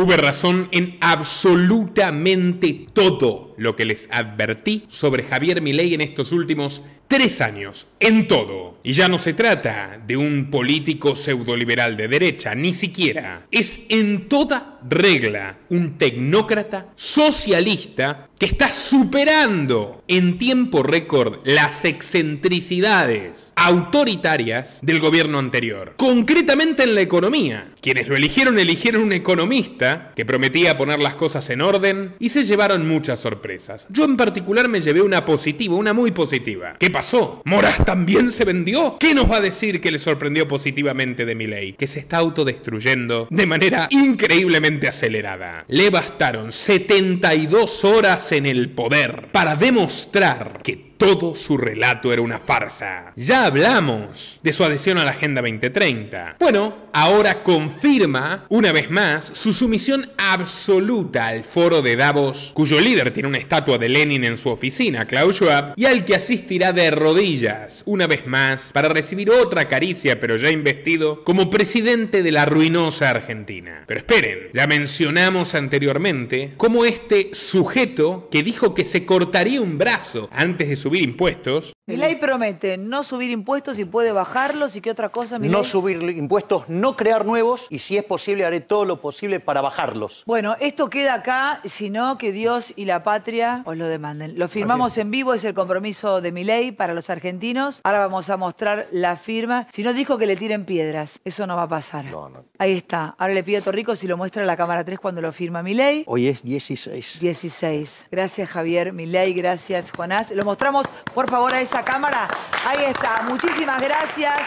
Tuve razón en absolutamente todo lo que les advertí sobre Javier Milei en estos últimos 3 años, en todo. Y ya no se trata de un político pseudoliberal de derecha, ni siquiera. Es en toda regla un tecnócrata socialista que está superando en tiempo récord las excentricidades autoritarias del gobierno anterior. Concretamente en la economía. Quienes lo eligieron un economista que prometía poner las cosas en orden y se llevaron muchas sorpresas. Yo en particular me llevé una positiva, una muy positiva. ¿Qué pasó? ¿Moraz también se vendió? ¿Qué nos va a decir que le sorprendió positivamente de Milei? Que se está autodestruyendo de manera increíblemente acelerada. Le bastaron 72 horas en el poder para demostrar que todo su relato era una farsa. Ya hablamos de su adhesión a la Agenda 2030. Bueno, ahora confirma, una vez más, su sumisión absoluta al foro de Davos, cuyo líder tiene una estatua de Lenin en su oficina, Klaus Schwab, y al que asistirá de rodillas, una vez más, para recibir otra caricia, pero ya investido, como presidente de la ruinosa Argentina. Pero esperen, ya mencionamos anteriormente cómo este sujeto que dijo que se cortaría un brazo antes de subir impuestos. Milei promete no subir impuestos y puede bajarlos, ¿y qué otra cosa, Milei? No subir impuestos, no crear nuevos, y si es posible haré todo lo posible para bajarlos. Bueno, esto queda acá, sino que Dios y la patria os lo demanden. Lo firmamos en vivo, es el compromiso de Milei para los argentinos. Ahora vamos a mostrar la firma. Si no, dijo que le tiren piedras. Eso no va a pasar. No. Ahí está. Ahora le pido a Torrico si lo muestra a la cámara 3 cuando lo firma Milei. Hoy es 16. 16. Gracias, Javier Milei. Gracias, Jonás. Lo mostramos, por favor, a esa cámara. Ahí está. Muchísimas gracias.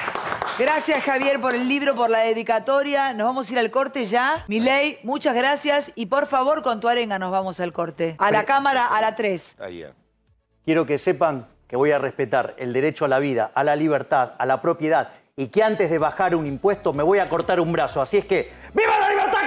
Gracias, Javier, por el libro, por la dedicatoria. Nos vamos a ir al corte ya. Milei, muchas gracias. Y por favor, con tu arenga nos vamos al corte. A la cámara, a la 3. Quiero que sepan que voy a respetar el derecho a la vida, a la libertad, a la propiedad, y que antes de bajar un impuesto me voy a cortar un brazo. Así es que, ¡viva la libertad!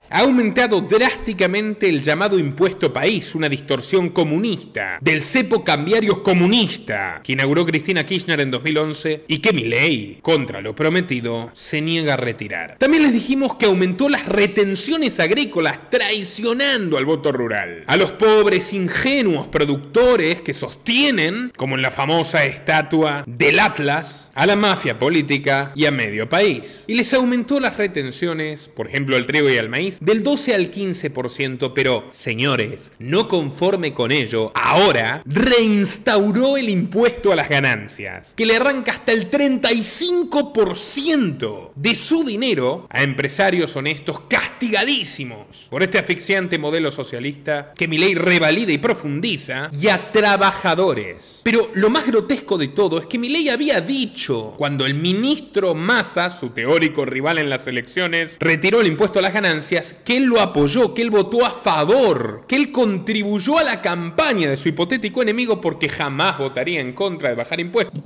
Ha aumentado drásticamente el llamado impuesto país, una distorsión comunista, del cepo cambiario comunista que inauguró Cristina Kirchner en 2011 y que Milei, contra lo prometido, se niega a retirar. También les dijimos que aumentó las retenciones agrícolas, traicionando al voto rural, a los pobres ingenuos productores que sostienen, como en la famosa estatua del Atlas, a la mafia política y a medio país. Y les aumentó las retenciones, por ejemplo al trigo y al maíz, del 12 al 15%, pero, señores, no conforme con ello, ahora reinstauró el impuesto a las ganancias, que le arranca hasta el 35% de su dinero a empresarios honestos castigadísimos por este asfixiante modelo socialista que Milei revalida y profundiza, y a trabajadores. Pero lo más grotesco de todo es que Milei había dicho, cuando el ministro Massa, su teórico rival en las elecciones, retiró el impuesto a las ganancias, que él lo apoyó, que él votó a favor, que él contribuyó a la campaña de su hipotético enemigo porque jamás votaría en contra de bajar impuestos.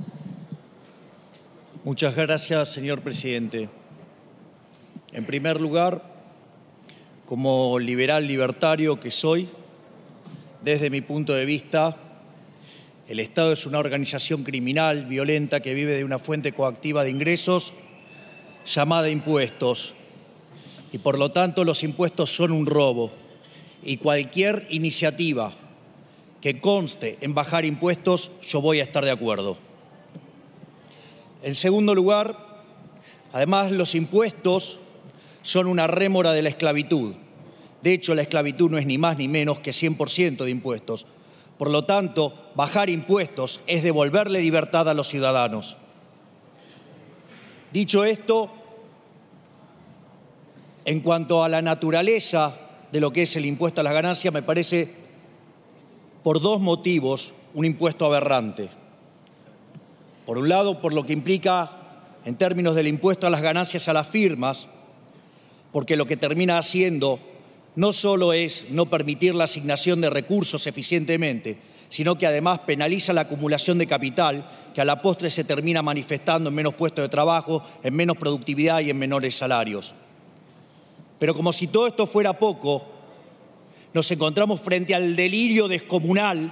Muchas gracias, señor presidente. En primer lugar, como liberal libertario que soy, desde mi punto de vista, el Estado es una organización criminal, violenta, que vive de una fuente coactiva de ingresos llamada impuestos. Y por lo tanto los impuestos son un robo. Y cualquier iniciativa que conste en bajar impuestos, yo voy a estar de acuerdo. En segundo lugar, además los impuestos son una rémora de la esclavitud. De hecho, la esclavitud no es ni más ni menos que 100% de impuestos. Por lo tanto, bajar impuestos es devolverle libertad a los ciudadanos. Dicho esto, en cuanto a la naturaleza de lo que es el impuesto a las ganancias, me parece, por dos motivos, un impuesto aberrante. Por un lado, por lo que implica en términos del impuesto a las ganancias a las firmas, porque lo que termina haciendo no solo es no permitir la asignación de recursos eficientemente, sino que además penaliza la acumulación de capital, que a la postre se termina manifestando en menos puestos de trabajo, en menos productividad y en menores salarios. Pero como si todo esto fuera poco, nos encontramos frente al delirio descomunal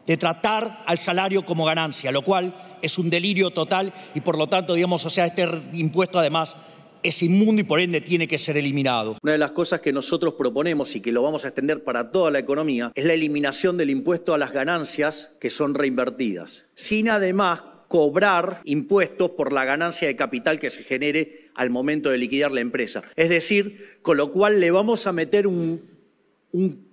de tratar al salario como ganancia, lo cual es un delirio total y por lo tanto, digamos, o sea, este impuesto además es inmundo y por ende tiene que ser eliminado. Una de las cosas que nosotros proponemos y que lo vamos a extender para toda la economía es la eliminación del impuesto a las ganancias que son reinvertidas, sin además cobrar impuestos por la ganancia de capital que se genere al momento de liquidar la empresa. Es decir, con lo cual le vamos a meter un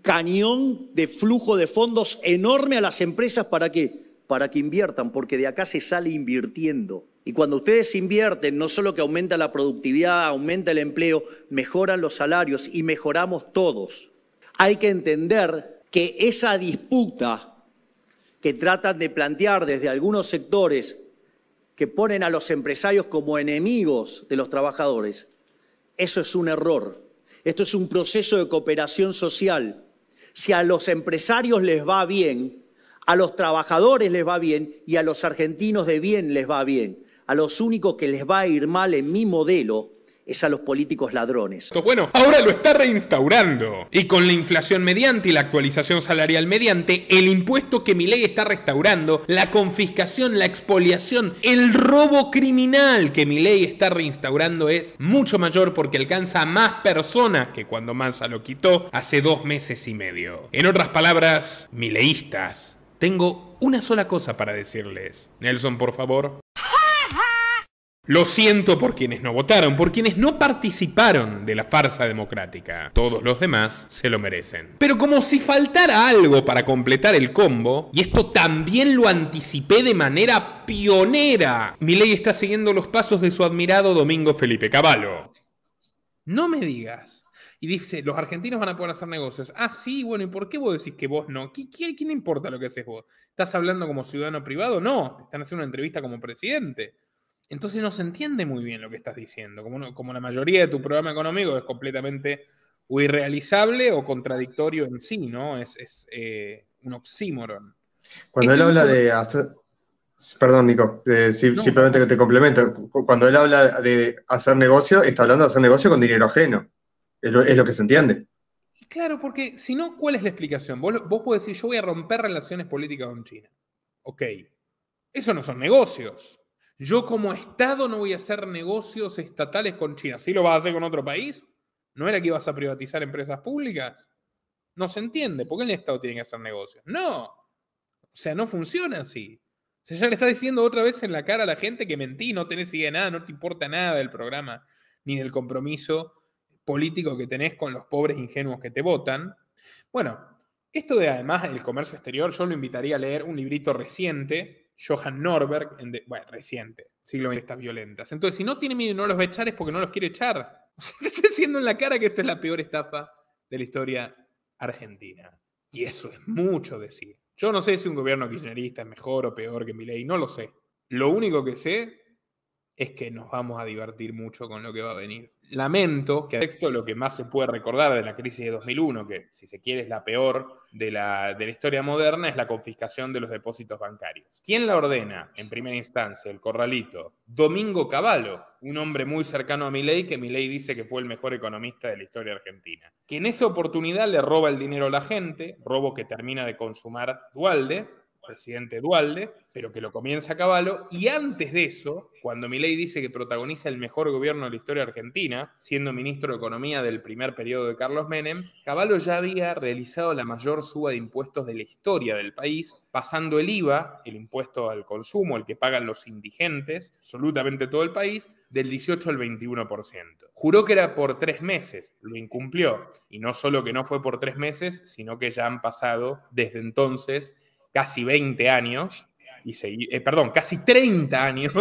cañón de flujo de fondos enorme a las empresas. ¿Para qué? Para que inviertan, porque de acá se sale invirtiendo. Y cuando ustedes invierten, no solo que aumenta la productividad, aumenta el empleo, mejoran los salarios y mejoramos todos. Hay que entender que esa disputa que tratan de plantear desde algunos sectores que ponen a los empresarios como enemigos de los trabajadores, eso es un error. Esto es un proceso de cooperación social. Si a los empresarios les va bien, a los trabajadores les va bien y a los argentinos de bien les va bien. A los únicos que les va a ir mal en mi modelo es a los políticos ladrones. Bueno, ahora lo está reinstaurando. Y con la inflación mediante y la actualización salarial mediante, el impuesto que Milei está restaurando, la confiscación, la expoliación, el robo criminal que Milei está reinstaurando es mucho mayor porque alcanza a más personas que cuando Massa lo quitó hace 2 meses y medio. En otras palabras, mileístas, tengo una sola cosa para decirles. Nelson, por favor. Lo siento por quienes no votaron, por quienes no participaron de la farsa democrática. Todos los demás se lo merecen. Pero como si faltara algo para completar el combo, y esto también lo anticipé de manera pionera, Milei está siguiendo los pasos de su admirado Domingo Felipe Cavallo. No me digas. Y dice, los argentinos van a poder hacer negocios. Ah, sí, bueno, ¿y por qué vos decís que vos no? ¿Quién importa lo que haces vos? ¿Estás hablando como ciudadano privado? No, te están haciendo una entrevista como presidente. Entonces no se entiende muy bien lo que estás diciendo. Como la mayoría de tu programa económico es completamente o irrealizable o contradictorio en sí, ¿no? Es un oxímoron. Cuando él habla de hacer... Perdón, Nico, simplemente que te complemento. Cuando él habla de hacer negocio, está hablando de hacer negocio con dinero ajeno. Es lo que se entiende. Claro, porque si no, ¿cuál es la explicación? Vos podés decir, yo voy a romper relaciones políticas con China. Ok, eso no son negocios. Yo como Estado no voy a hacer negocios estatales con China. ¿Sí lo vas a hacer con otro país? ¿No era que ibas a privatizar empresas públicas? No se entiende. ¿Por qué el Estado tiene que hacer negocios? No. O sea, no funciona así. O sea, ya le está diciendo otra vez en la cara a la gente que mentí, no tenés idea de nada, no te importa nada del programa, ni del compromiso político que tenés con los pobres ingenuos que te votan. Bueno, esto de además el comercio exterior, yo lo invitaría a leer un librito reciente, Johan Norberg, reciente, siglo XX, estas violentas. Entonces, si no tiene miedo y no los va a echar es porque no los quiere echar. O sea, te está diciendo en la cara que esta es la peor estafa de la historia argentina. Y eso es mucho decir. Yo no sé si un gobierno kirchnerista es mejor o peor que Milei, no lo sé. Lo único que sé es que nos vamos a divertir mucho con lo que va a venir. Lamento que esto lo que más se puede recordar de la crisis de 2001, que si se quiere es la peor de la historia moderna, es la confiscación de los depósitos bancarios. ¿Quién la ordena en primera instancia? El corralito. Domingo Cavallo, un hombre muy cercano a Milei, que Milei dice que fue el mejor economista de la historia argentina. Que en esa oportunidad le roba el dinero a la gente, robo que termina de consumar Duhalde, presidente Duhalde, pero que lo comienza Cavallo, y antes de eso, cuando Milei dice que protagoniza el mejor gobierno de la historia argentina, siendo ministro de Economía del primer periodo de Carlos Menem, Cavallo ya había realizado la mayor suba de impuestos de la historia del país, pasando el IVA, el impuesto al consumo, el que pagan los indigentes, absolutamente todo el país, del 18 al 21%. Juró que era por 3 meses, lo incumplió, y no solo que no fue por 3 meses, sino que ya han pasado desde entonces casi 20 años, casi 30 años,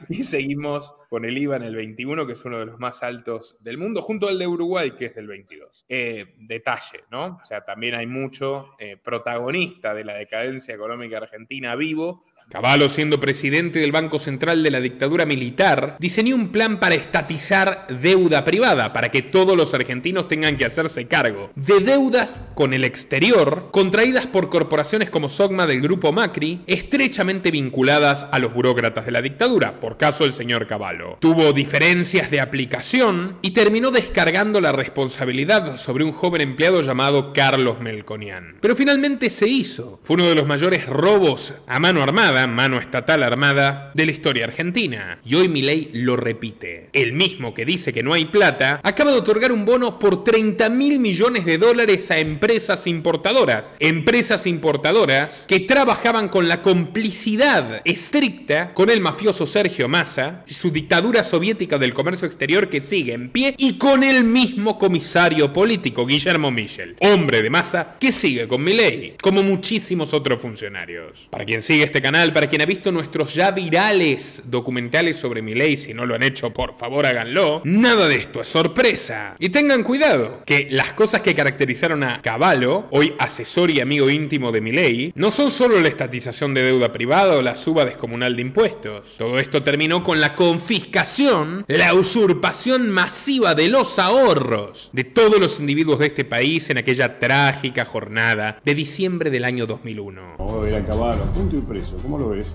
y seguimos con el IVA en el 21, que es uno de los más altos del mundo, junto al de Uruguay, que es del 22. Detalle, ¿no? O sea, también hay mucho protagonista de la decadencia económica argentina vivo. Cavallo, siendo presidente del Banco Central de la dictadura militar, diseñó un plan para estatizar deuda privada, para que todos los argentinos tengan que hacerse cargo de deudas con el exterior, contraídas por corporaciones como Sogma del grupo Macri, estrechamente vinculadas a los burócratas de la dictadura, por caso el señor Cavallo. Tuvo diferencias de aplicación y terminó descargando la responsabilidad sobre un joven empleado llamado Carlos Melconian. Pero finalmente se hizo. Fue uno de los mayores robos a mano armada armada, mano estatal armada, de la historia argentina. Y hoy Milei lo repite. El mismo que dice que no hay plata, acaba de otorgar un bono por 30.000 millones de dólares a empresas importadoras. Empresas importadoras que trabajaban con la complicidad estricta con el mafioso Sergio Massa, su dictadura soviética del comercio exterior que sigue en pie, y con el mismo comisario político, Guillermo Michel, hombre de Massa, que sigue con Milei, como muchísimos otros funcionarios. Para quien sigue este canal, para quien ha visto nuestros ya virales documentales sobre Milei, si no lo han hecho, por favor háganlo, nada de esto es sorpresa. Y tengan cuidado, que las cosas que caracterizaron a Cavallo, hoy asesor y amigo íntimo de Milei, no son solo la estatización de deuda privada o la suba descomunal de impuestos. Todo esto terminó con la confiscación, la usurpación masiva de los ahorros de todos los individuos de este país en aquella trágica jornada de diciembre del año 2001. Vamos a ver a Cavallo, punto y preso, ¿cómo lo ves?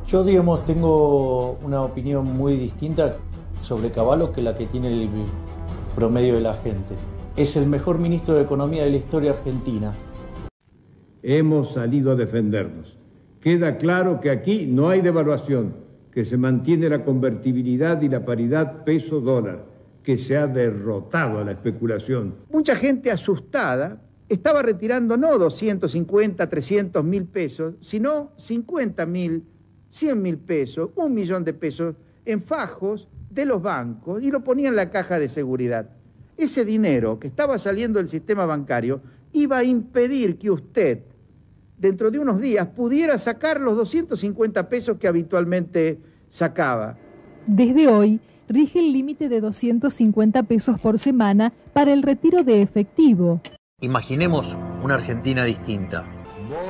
Yo, digamos, tengo una opinión muy distinta sobre Cavallo que la que tiene el promedio de la gente. Es el mejor ministro de Economía de la historia argentina. Hemos salido a defendernos. Queda claro que aquí no hay devaluación, que se mantiene la convertibilidad y la paridad peso-dólar, que se ha derrotado a la especulación. Mucha gente asustada estaba retirando no 250, 300 mil pesos, sino 50 mil, 100 mil pesos, 1 millón de pesos en fajos de los bancos y lo ponía en la caja de seguridad. Ese dinero que estaba saliendo del sistema bancario iba a impedir que usted, dentro de unos días, pudiera sacar los 250 pesos que habitualmente sacaba. Desde hoy, rige el límite de 250 pesos por semana para el retiro de efectivo. Imaginemos una Argentina distinta.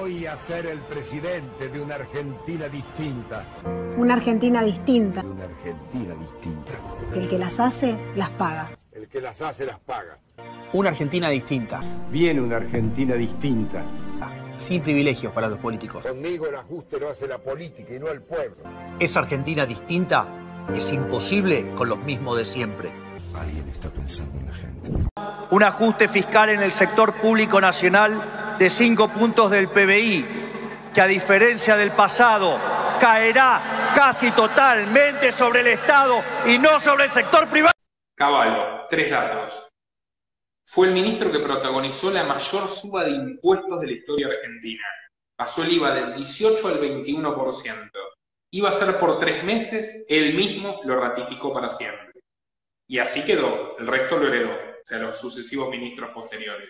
Voy a ser el presidente de una Argentina distinta. Una Argentina distinta. Una Argentina distinta. El que las hace, las paga. El que las hace, las paga. Una Argentina distinta. Viene una Argentina distinta. Sin privilegios para los políticos. Conmigo el ajuste lo hace la política y no el pueblo. Esa Argentina distinta es imposible con los mismos de siempre. Alguien está pensando en la gente. Un ajuste fiscal en el sector público nacional de 5 puntos del PBI, que a diferencia del pasado, caerá casi totalmente sobre el Estado y no sobre el sector privado. Cavallo, 3 datos. Fue el ministro que protagonizó la mayor suba de impuestos de la historia argentina. Pasó el IVA del 18 al 21%. Iba a ser por 3 meses, él mismo lo ratificó para siempre. Y así quedó, el resto lo heredó, o sea, los sucesivos ministros posteriores.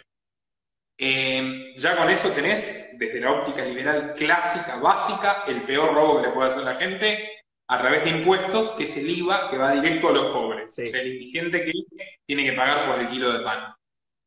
Ya con eso tenés, desde la óptica liberal clásica, básica, el peor robo que le puede hacer la gente, a través de impuestos, que es el IVA que va directo a los pobres. Sí. O sea, el indigente que tiene que pagar por el kilo de pan.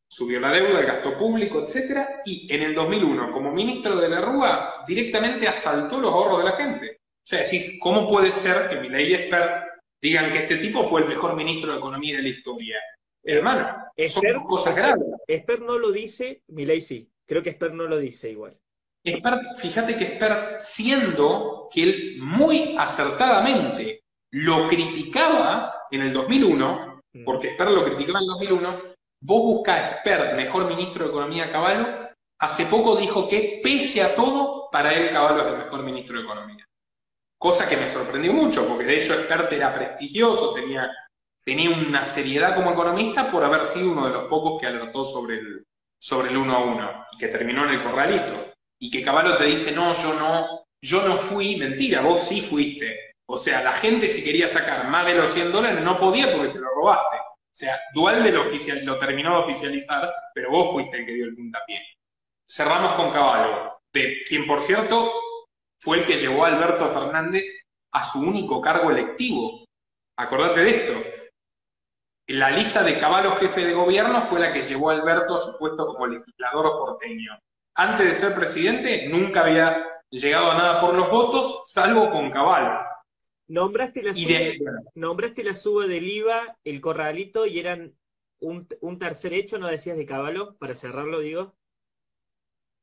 Subió la deuda, el gasto público, etc. Y en el 2001, como ministro de la Rúa, directamente asaltó los ahorros de la gente. O sea, decís, ¿cómo puede ser que Milei y Esper digan que este tipo fue el mejor ministro de Economía de la historia? Hermano, son cosas graves. Esper no lo dice, Milei sí. Creo que Esper no lo dice igual. Esper, fíjate que Esper, siendo que él muy acertadamente lo criticaba en el 2001, porque Esper lo criticaba en el 2001, vos buscás a Esper, mejor ministro de Economía, Cavallo, hace poco dijo que, pese a todo, para él Cavallo es el mejor ministro de Economía. Cosa que me sorprendió mucho, porque de hecho Esper era prestigioso, tenía una seriedad como economista por haber sido uno de los pocos que alertó sobre el 1 a 1 y que terminó en el corralito. Y que Cavallo te dice, no, yo no fui, mentira, vos sí fuiste. O sea, la gente si quería sacar más de los $100 no podía porque se lo robaste. O sea, Duhalde lo terminó de oficializar, pero vos fuiste el que dio el puntapié. Cerramos con Cavallo, de quien por cierto fue el que llevó a Alberto Fernández a su único cargo electivo. Acordate de esto. La lista de Cavallo jefe de gobierno fue la que llevó a Alberto a su puesto como legislador porteño. Antes de ser presidente, nunca había llegado a nada por los votos, salvo con Cavallo. Nombraste la suba del IVA, el corralito, y eran un tercer hecho, ¿no decías, de Cavallo? Para cerrarlo, digo.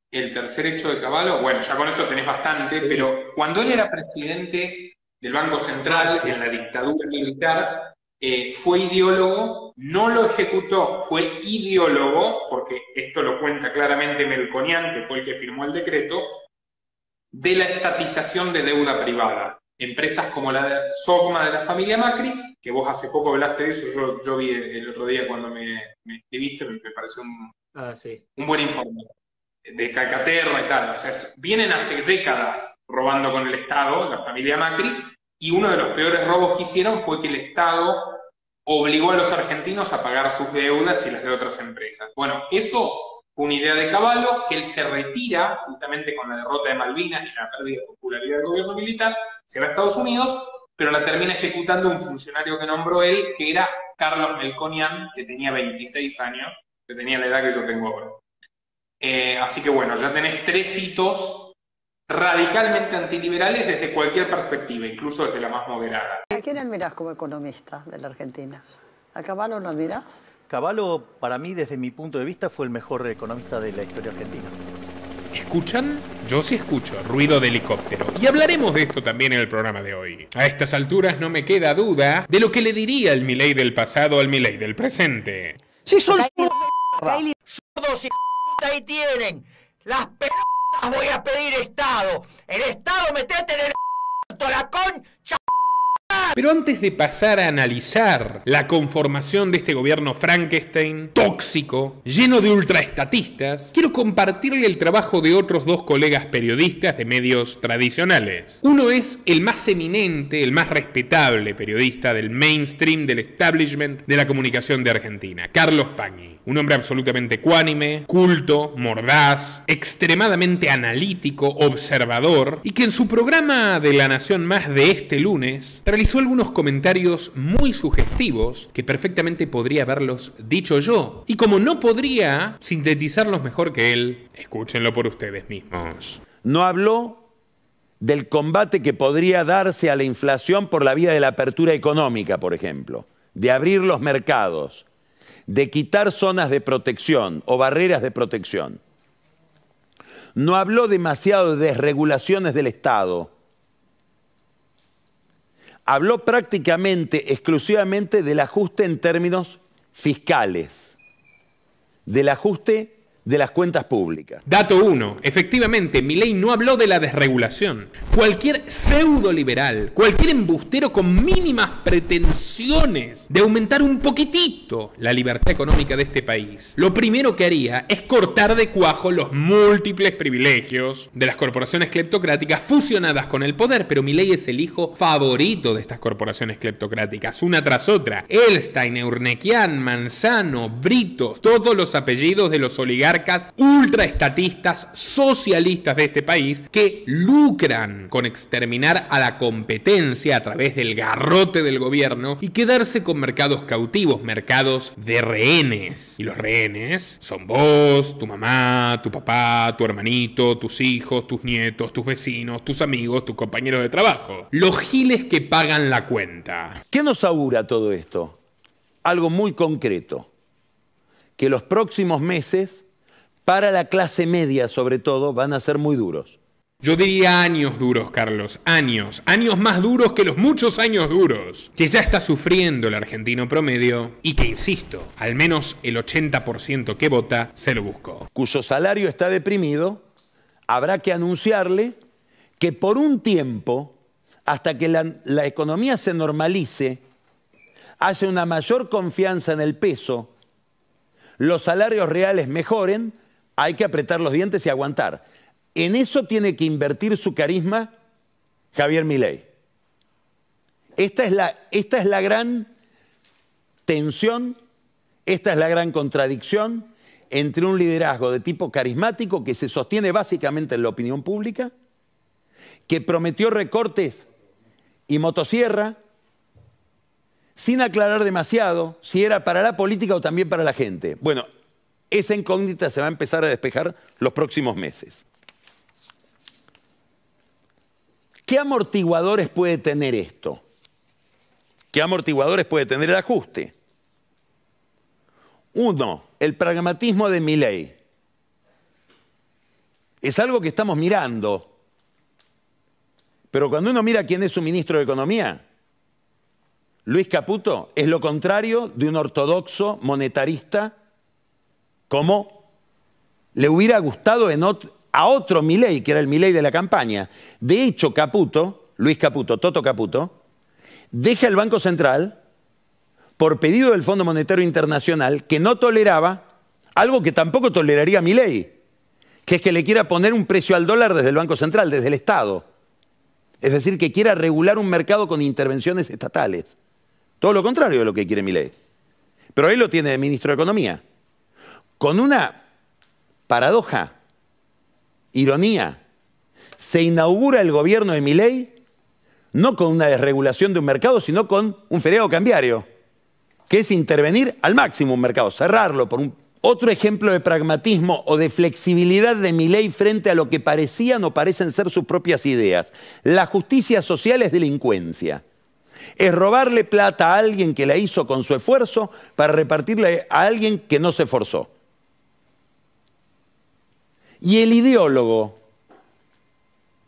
El tercer hecho de Cavallo, bueno, ya con eso tenés bastante, sí. Pero cuando él era presidente del Banco Central, en la dictadura militar, fue ideólogo, no lo ejecutó, fue ideólogo, porque esto lo cuenta claramente Melconian, que fue el que firmó el decreto, de la estatización de deuda privada. Empresas como la de Sogma de la familia Macri, que vos hace poco hablaste de eso, yo vi el otro día cuando me escribiste, me pareció un buen informe, de Calcaterra y tal. O sea, vienen hace décadas robando con el Estado, la familia Macri, y uno de los peores robos que hicieron fue que el Estado obligó a los argentinos a pagar sus deudas y las de otras empresas. Bueno, eso fue una idea de Cavallo, que él se retira justamente con la derrota de Malvinas y la pérdida de popularidad del gobierno militar, se va a Estados Unidos, pero la termina ejecutando un funcionario que nombró él, que era Carlos Melconian, que tenía 26 años, que tenía la edad que yo tengo ahora. Así que bueno, ya tenés 3 hitos radicalmente antiliberales desde cualquier perspectiva, incluso desde la más moderada. ¿A quién admirás como economista de la Argentina? ¿A Cavallo lo admirás? Cavallo, para mí, desde mi punto de vista, fue el mejor economista de la historia argentina. ¿Escuchan? Yo sí escucho ruido de helicóptero. Y hablaremos de esto también en el programa de hoy. A estas alturas no me queda duda de lo que le diría el Milei del pasado al Milei del presente. Si son sordos y ahí tienen. Las pelotas voy a pedir Estado. El Estado metete en el la concha. Pero antes de pasar a analizar la conformación de este gobierno Frankenstein, tóxico, lleno de ultraestatistas, quiero compartirle el trabajo de otros 2 colegas periodistas de medios tradicionales. Uno es el más eminente, el más respetable periodista del mainstream, del establishment de la comunicación de Argentina, Carlos Pañi. Un hombre absolutamente ecuánime, culto, mordaz, extremadamente analítico, observador, y que en su programa de La Nación Más de este lunes realizó algunos comentarios muy sugestivos que perfectamente podría haberlos dicho yo. Y como no podría sintetizarlos mejor que él, escúchenlo por ustedes mismos. No habló del combate que podría darse a la inflación por la vía de la apertura económica, por ejemplo, de abrir los mercados, de quitar zonas de protección o barreras de protección. No habló demasiado de desregulaciones del Estado. Habló prácticamente, exclusivamente del ajuste en términos fiscales, del ajuste de las cuentas públicas. Dato 1. Efectivamente, Milei no habló de la desregulación. Cualquier pseudo liberal, cualquier embustero con mínimas pretensiones de aumentar un poquitito la libertad económica de este país, lo primero que haría es cortar de cuajo los múltiples privilegios de las corporaciones cleptocráticas fusionadas con el poder. Pero Milei es el hijo favorito de estas corporaciones cleptocráticas, una tras otra. Elstein, Eurnequian, Manzano, Britos, todos los apellidos de los oligarcas ultraestatistas socialistas de este país que lucran con exterminar a la competencia a través del garrote del gobierno y quedarse con mercados cautivos, mercados de rehenes. Y los rehenes son vos, tu mamá, tu papá, tu hermanito, tus hijos, tus nietos, tus vecinos, tus amigos, tus compañeros de trabajo. Los giles que pagan la cuenta. ¿Qué nos augura todo esto? Algo muy concreto. Que los próximos meses, para la clase media sobre todo, van a ser muy duros. Yo diría años duros, Carlos, años más duros que los muchos años duros que ya está sufriendo el argentino promedio y que, insisto, al menos el 80% que vota se lo buscó. Cuyo salario está deprimido, habrá que anunciarle que por un tiempo, hasta que la economía se normalice, haya una mayor confianza en el peso, los salarios reales mejoren, hay que apretar los dientes y aguantar. En eso tiene que invertir su carisma Javier Milei. Esta es la gran tensión, esta es la gran contradicción entre un liderazgo de tipo carismático que se sostiene básicamente en la opinión pública, que prometió recortes y motosierra, sin aclarar demasiado si era para la política o también para la gente. Bueno, esa incógnita se va a empezar a despejar los próximos meses. ¿Qué amortiguadores puede tener esto? ¿Qué amortiguadores puede tener el ajuste? Uno, el pragmatismo de Milei. Es algo que estamos mirando. Pero cuando uno mira quién es su ministro de Economía, Luis Caputo es lo contrario de un ortodoxo monetarista como le hubiera gustado a otro Milei, que era el Milei de la campaña. De hecho, Luis Caputo, Toto Caputo, deja el Banco Central por pedido del Fondo Monetario Internacional, que no toleraba algo que tampoco toleraría Milei, que es que le quiera poner un precio al dólar desde el Banco Central, desde el Estado. Es decir, que quiera regular un mercado con intervenciones estatales. Todo lo contrario de lo que quiere Milei. Pero él lo tiene de ministro de Economía. Con una paradoja, ironía, se inaugura el gobierno de Milei no con una desregulación de un mercado, sino con un feriado cambiario, que es intervenir al máximo un mercado, cerrarlo por un... Otro ejemplo de pragmatismo o de flexibilidad de Milei frente a lo que parecían o parecen ser sus propias ideas. La justicia social es delincuencia. Es robarle plata a alguien que la hizo con su esfuerzo para repartirle a alguien que no se esforzó. Y el ideólogo,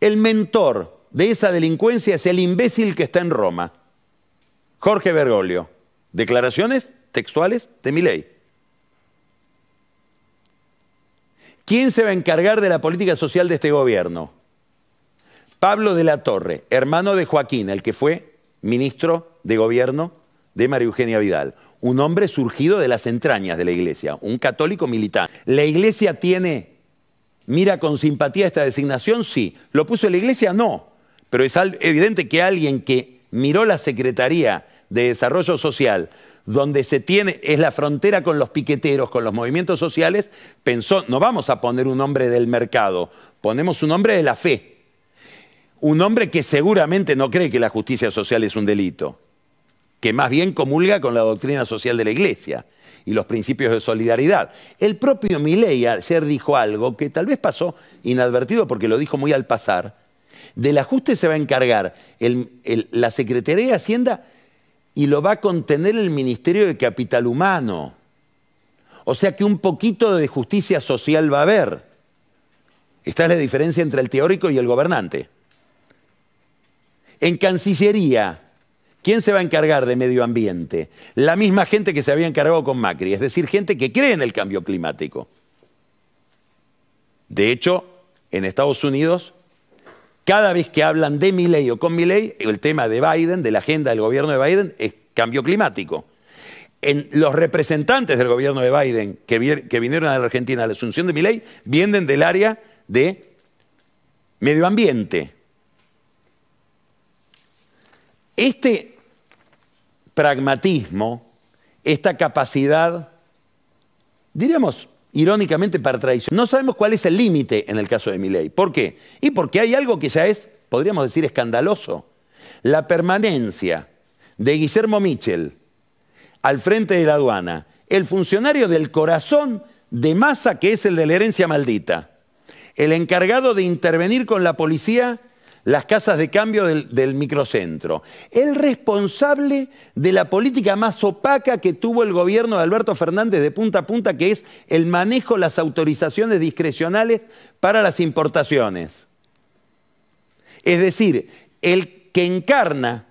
el mentor de esa delincuencia es el imbécil que está en Roma, Jorge Bergoglio. Declaraciones textuales de Milei. ¿Quién se va a encargar de la política social de este gobierno? Pablo de la Torre, hermano de Joaquín, el que fue ministro de gobierno de María Eugenia Vidal. Un hombre surgido de las entrañas de la Iglesia, un católico militante. ¿La Iglesia mira con simpatía esta designación? Sí. ¿Lo puso la Iglesia? No. Pero es evidente que alguien que miró la Secretaría de Desarrollo Social, donde es la frontera con los piqueteros, con los movimientos sociales, pensó, no vamos a poner un hombre del mercado, ponemos un hombre de la fe. Un hombre que seguramente no cree que la justicia social es un delito, que más bien comulga con la doctrina social de la Iglesia y los principios de solidaridad. El propio Milei ayer dijo algo que tal vez pasó inadvertido porque lo dijo muy al pasar. Del ajuste se va a encargar la Secretaría de Hacienda y lo va a contener el Ministerio de Capital Humano. O sea que un poquito de justicia social va a haber. Esta es la diferencia entre el teórico y el gobernante. En Cancillería, ¿quién se va a encargar de medio ambiente? La misma gente que se había encargado con Macri, es decir, gente que cree en el cambio climático. De hecho, en Estados Unidos, cada vez que hablan de Milei o con Milei, el tema de Biden, de la agenda del gobierno de Biden, es cambio climático. Los representantes del gobierno de Biden que vinieron a la Argentina a la asunción de Milei vienen del área de medio ambiente. Este pragmatismo, esta capacidad, diríamos irónicamente para tradición, no sabemos cuál es el límite en el caso de Milei. ¿Por qué? Y porque hay algo que ya es, podríamos decir, escandaloso. La permanencia de Guillermo Michel al frente de la aduana, el funcionario del corazón de Massa, que es el de la herencia maldita, el encargado de intervenir con la policía las casas de cambio del microcentro, el responsable de la política más opaca que tuvo el gobierno de Alberto Fernández de punta a punta, que es el manejo de las autorizaciones discrecionales para las importaciones. Es decir, el que encarna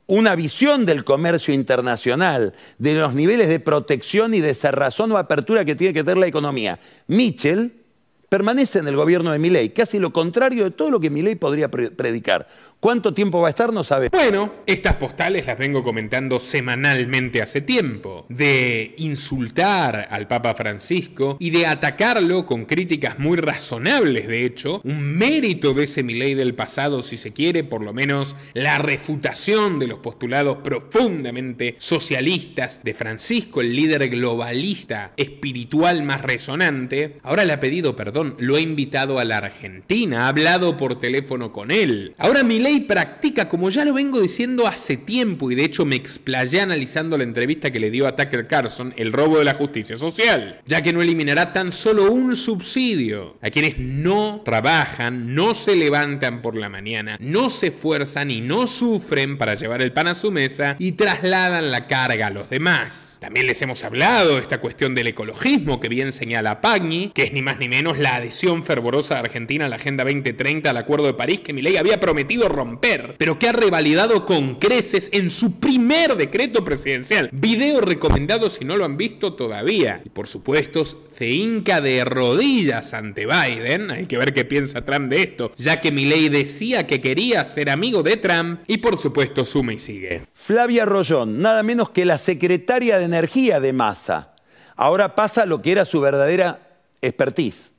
una visión del comercio internacional, de los niveles de protección y de cerrazón o apertura que tiene que tener la economía. Michel permanece en el gobierno de Milei, casi lo contrario de todo lo que Milei podría predicar. ¿Cuánto tiempo va a estar? No sabemos. Bueno, estas postales las vengo comentando semanalmente hace tiempo. De insultar al Papa Francisco y de atacarlo con críticas muy razonables, de hecho. Un mérito de ese Milei del pasado, si se quiere, por lo menos la refutación de los postulados profundamente socialistas de Francisco, el líder globalista espiritual más resonante. Ahora le ha pedido perdón, lo ha invitado a la Argentina, ha hablado por teléfono con él. Ahora Milei practica, como ya lo vengo diciendo hace tiempo, y de hecho me explayé analizando la entrevista que le dio a Tucker Carlson, el robo de la justicia social, ya que no eliminará tan solo un subsidio a quienes no trabajan, no se levantan por la mañana, no se esfuerzan y no sufren para llevar el pan a su mesa y trasladan la carga a los demás. También les hemos hablado de esta cuestión del ecologismo que bien señala Pagni, que es ni más ni menos la adhesión fervorosa de Argentina a la Agenda 2030, al Acuerdo de París que Milei había prometido romper, pero que ha revalidado con creces en su primer decreto presidencial. Video recomendado si no lo han visto todavía. Y por supuesto, se hinca de rodillas ante Biden. Hay que ver qué piensa Trump de esto, ya que Milei decía que quería ser amigo de Trump. Y por supuesto, suma y sigue. Flavia Rollón, nada menos que la secretaria de Energía de Massa. Ahora pasa a lo que era su verdadera expertise.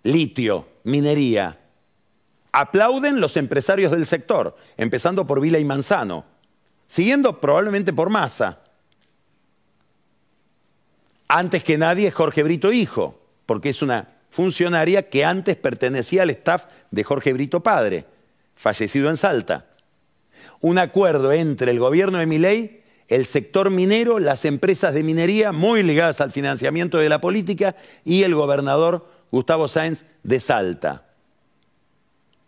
Litio, minería. Aplauden los empresarios del sector, empezando por Vila y Manzano, siguiendo probablemente por Massa. Antes que nadie, Jorge Brito hijo, porque es una funcionaria que antes pertenecía al staff de Jorge Brito padre, fallecido en Salta. Un acuerdo entre el gobierno de Milei, el sector minero, las empresas de minería muy ligadas al financiamiento de la política y el gobernador Gustavo Sáenz de Salta.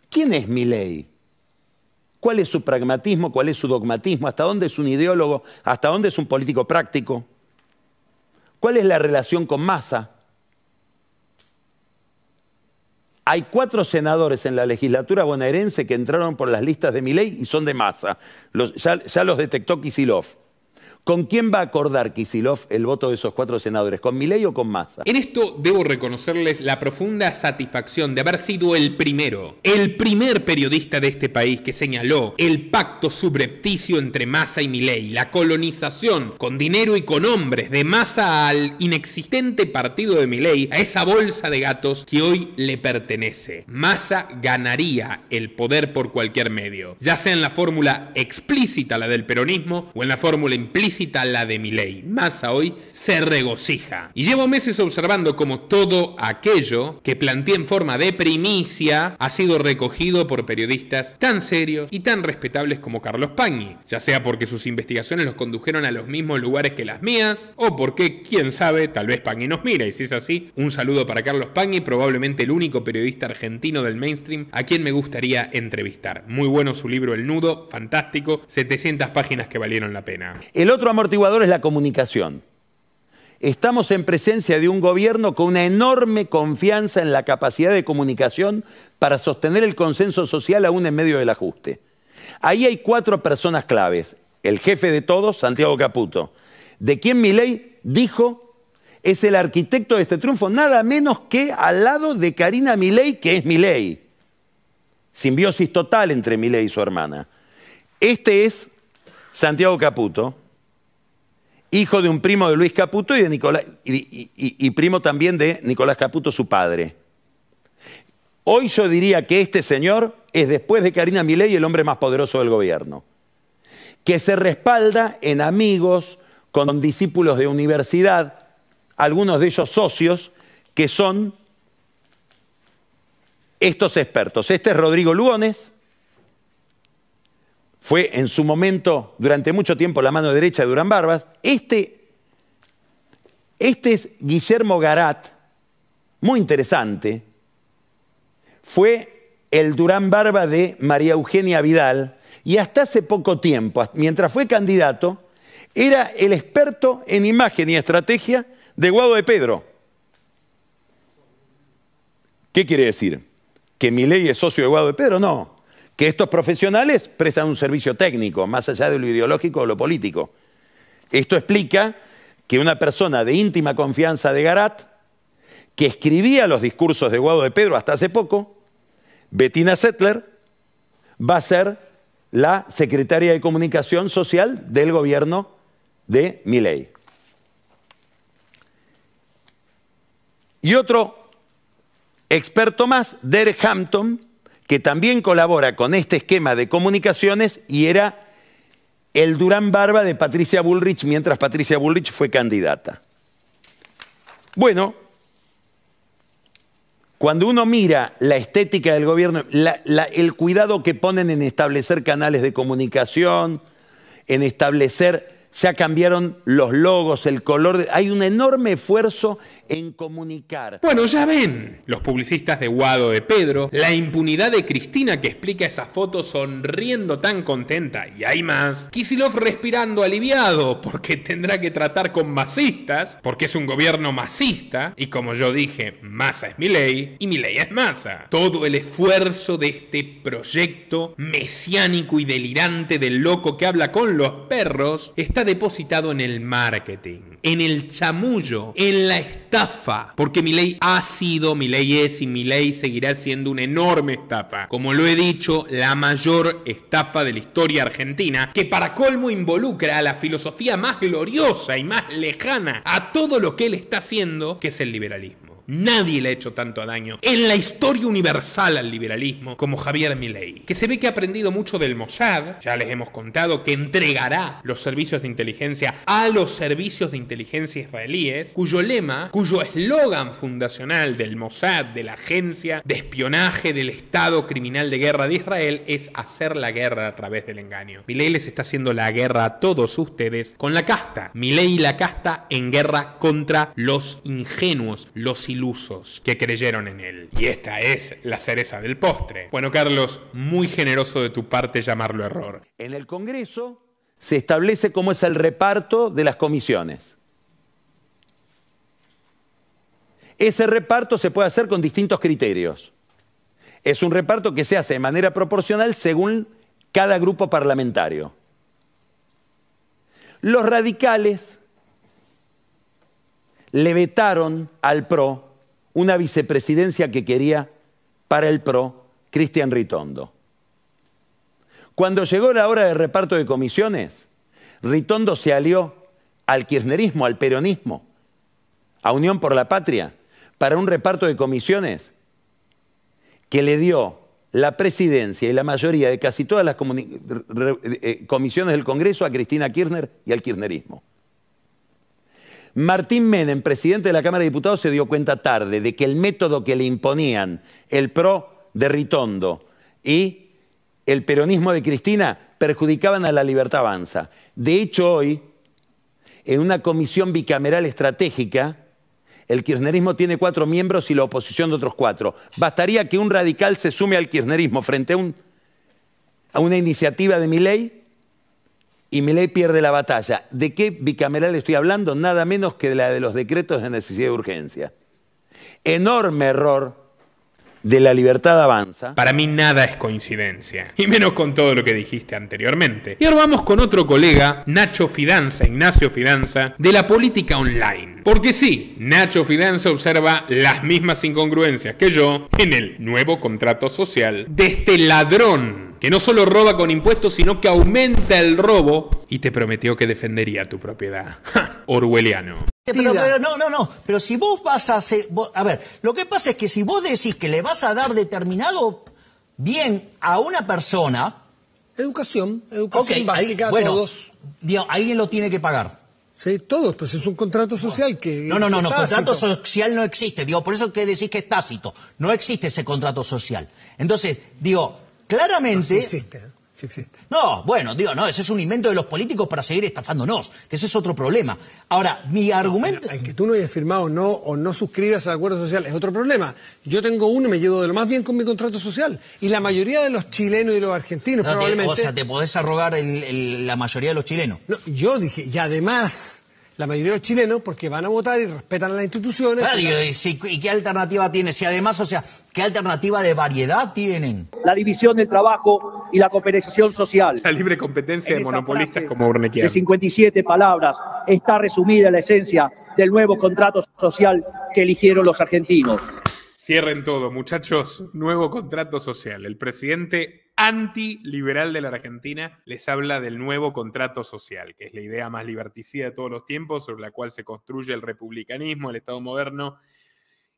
¿Quién es Milei? ¿Cuál es su pragmatismo? ¿Cuál es su dogmatismo? ¿Hasta dónde es un ideólogo? ¿Hasta dónde es un político práctico? ¿Cuál es la relación con Massa? Hay 4 senadores en la legislatura bonaerense que entraron por las listas de Milei y son de Massa. Ya los detectó Kicillof. ¿Con quién va a acordar Kicillof el voto de esos 4 senadores? ¿Con Milei o con Massa? En esto debo reconocerles la profunda satisfacción de haber sido el primer periodista de este país que señaló el pacto subrepticio entre Massa y Milei, la colonización con dinero y con hombres de Massa al inexistente partido de Milei, a esa bolsa de gatos que hoy le pertenece. Massa ganaría el poder por cualquier medio, ya sea en la fórmula explícita, la del peronismo, o en la fórmula implícita, la de Milei. Massa hoy se regocija. Y llevo meses observando cómo todo aquello que planteé en forma de primicia ha sido recogido por periodistas tan serios y tan respetables como Carlos Pagni, ya sea porque sus investigaciones los condujeron a los mismos lugares que las mías, o porque, quién sabe, tal vez Pagni nos mira, y si es así, un saludo para Carlos Pagni, probablemente el único periodista argentino del mainstream a quien me gustaría entrevistar. Muy bueno su libro El Nudo, fantástico, 700 páginas que valieron la pena. El otro amortiguador es la comunicación. Estamos en presencia de un gobierno con una enorme confianza en la capacidad de comunicación para sostener el consenso social aún en medio del ajuste. Ahí hay 4 personas claves. El jefe de todos, Santiago Caputo, de quien Milei dijo es el arquitecto de este triunfo, nada menos que al lado de Karina Milei, que es Milei. Simbiosis total entre Milei y su hermana. Este es Santiago Caputo, hijo de un primo de Luis Caputo y, de Nicolás, y primo también de Nicolás Caputo, su padre. Hoy yo diría que este señor es, después de Karina Milei, el hombre más poderoso del gobierno, que se respalda en amigos, con discípulos de universidad, algunos de ellos socios, que son estos expertos. Este es Rodrigo Lugones, fue en su momento, durante mucho tiempo, la mano derecha de Durán Barbas. Este es Guillermo Garat, muy interesante. Fue el Durán Barba de María Eugenia Vidal y hasta hace poco tiempo, mientras fue candidato, era el experto en imagen y estrategia de Guado de Pedro. ¿Qué quiere decir? ¿Que Milei es socio de Guado de Pedro? No. Que estos profesionales prestan un servicio técnico, más allá de lo ideológico o lo político. Esto explica que una persona de íntima confianza de Garat, que escribía los discursos de Guado de Pedro hasta hace poco, Bettina Settler, va a ser la secretaria de Comunicación Social del gobierno de Milei. Y otro experto más, Derek Hampton, que también colabora con este esquema de comunicaciones y era el Durán Barba de Patricia Bullrich mientras Patricia Bullrich fue candidata. Bueno, cuando uno mira la estética del gobierno, el cuidado que ponen en establecer canales de comunicación, en establecer, ya cambiaron los logos, el color, hay un enorme esfuerzo en comunicar. Bueno, ya ven, los publicistas de Guado de Pedro, la impunidad de Cristina que explica esa foto sonriendo tan contenta, y hay más. Kicillof respirando aliviado porque tendrá que tratar con masistas, porque es un gobierno masista, y como yo dije, Massa es Milei y Milei es Massa. Todo el esfuerzo de este proyecto mesiánico y delirante del loco que habla con los perros está depositado en el marketing, en el chamullo, en la estafa, porque Milei ha sido, Milei es y Milei seguirá siendo una enorme estafa. Como lo he dicho, la mayor estafa de la historia argentina, que para colmo involucra a la filosofía más gloriosa y más lejana a todo lo que él está haciendo, que es el liberalismo. Nadie le ha hecho tanto daño en la historia universal al liberalismo como Javier Milei, que se ve que ha aprendido mucho del Mossad. Ya les hemos contado que entregará los servicios de inteligencia a los servicios de inteligencia israelíes, cuyo lema, cuyo eslogan fundacional del Mossad, de la agencia de espionaje del Estado criminal de guerra de Israel, es hacer la guerra a través del engaño. Milei les está haciendo la guerra a todos ustedes con la casta. Milei y la casta en guerra contra los ingenuos, los ilusos que creyeron en él. Y esta es la cereza del postre. Bueno, Carlos, muy generoso de tu parte llamarlo error. En el Congreso se establece cómo es el reparto de las comisiones. Ese reparto se puede hacer con distintos criterios. Es un reparto que se hace de manera proporcional según cada grupo parlamentario. Los radicales le vetaron al PRO una vicepresidencia que quería para el PRO Cristian Ritondo. Cuando llegó la hora de reparto de comisiones, Ritondo se alió al kirchnerismo, al peronismo, a Unión por la Patria, para un reparto de comisiones que le dio la presidencia y la mayoría de casi todas las comisiones del Congreso a Cristina Kirchner y al kirchnerismo. Martín Menem, presidente de la Cámara de Diputados, se dio cuenta tarde de que el método que le imponían el PRO de Ritondo y el peronismo de Cristina perjudicaban a la Libertad Avanza. De hecho, hoy, en una comisión bicameral estratégica, el kirchnerismo tiene 4 miembros y la oposición de otros 4. Bastaría que un radical se sume al kirchnerismo frente a una iniciativa de Milei y Milei pierde la batalla. ¿De qué bicameral estoy hablando? Nada menos que de la de los decretos de necesidad de urgencia. Enorme error de la Libertad Avanza. Para mí nada es coincidencia, y menos con todo lo que dijiste anteriormente. Y ahora vamos con otro colega, Nacho Fidanza, Ignacio Fidanza, de la política online. Porque sí, Nacho Fidanza observa las mismas incongruencias que yo en el nuevo contrato social de este ladrón que no solo roba con impuestos, sino que aumenta el robo y te prometió que defendería tu propiedad. ¡Ja! Orwelliano. Pero no. Pero si vos vas a hacer... a ver, lo que pasa es que si vos decís que le vas a dar determinado bien a una persona... Educación a básica, todos. Digamos, alguien lo tiene que pagar. Sí, todos, pues es un contrato social que... No, contrato social no existe. Digo, por eso que decís que es tácito. No existe ese contrato social. Entonces, digo, claramente... No, sí existe. No, bueno, no, ese es un invento de los políticos para seguir estafándonos, que ese es otro problema. Ahora, mi argumento... El que tú no hayas firmado o no suscribas al acuerdo social es otro problema. Yo tengo uno y me llevo de lo más bien con mi contrato social. Y la mayoría de los chilenos y los argentinos probablemente... O sea, te podés arrogar la mayoría de los chilenos. No, yo dije, y además... La mayoría de los chilenos, porque van a votar y respetan a las instituciones. ¿Y qué alternativa tiene? Si además, o sea, ¿qué alternativa de variedad tienen? La división del trabajo y la cooperación social. La libre competencia de monopolistas como Urnequian. De 57 palabras está resumida la esencia del nuevo contrato social que eligieron los argentinos. Cierren todo, muchachos. Nuevo contrato social. El presidente antiliberal de la Argentina les habla del nuevo contrato social, que es la idea más liberticida de todos los tiempos, sobre la cual se construye el republicanismo, el Estado moderno,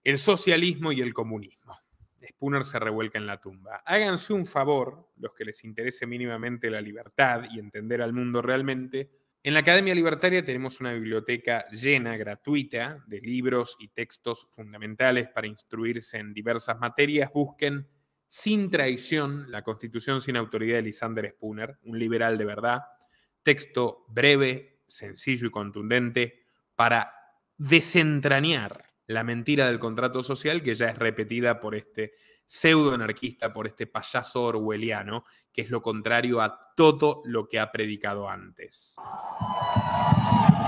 el socialismo y el comunismo. Spooner se revuelca en la tumba. Háganse un favor, los que les interese mínimamente la libertad y entender al mundo realmente. En la Academia Libertaria tenemos una biblioteca llena, gratuita, de libros y textos fundamentales para instruirse en diversas materias. Busquen Sin Traición, la Constitución sin Autoridad de Lysander Spooner, un liberal de verdad. Texto breve, sencillo y contundente para desentrañar La mentira del contrato social, que ya es repetida por este pseudo-anarquista, por este payaso orwelliano, que es lo contrario a todo lo que ha predicado antes.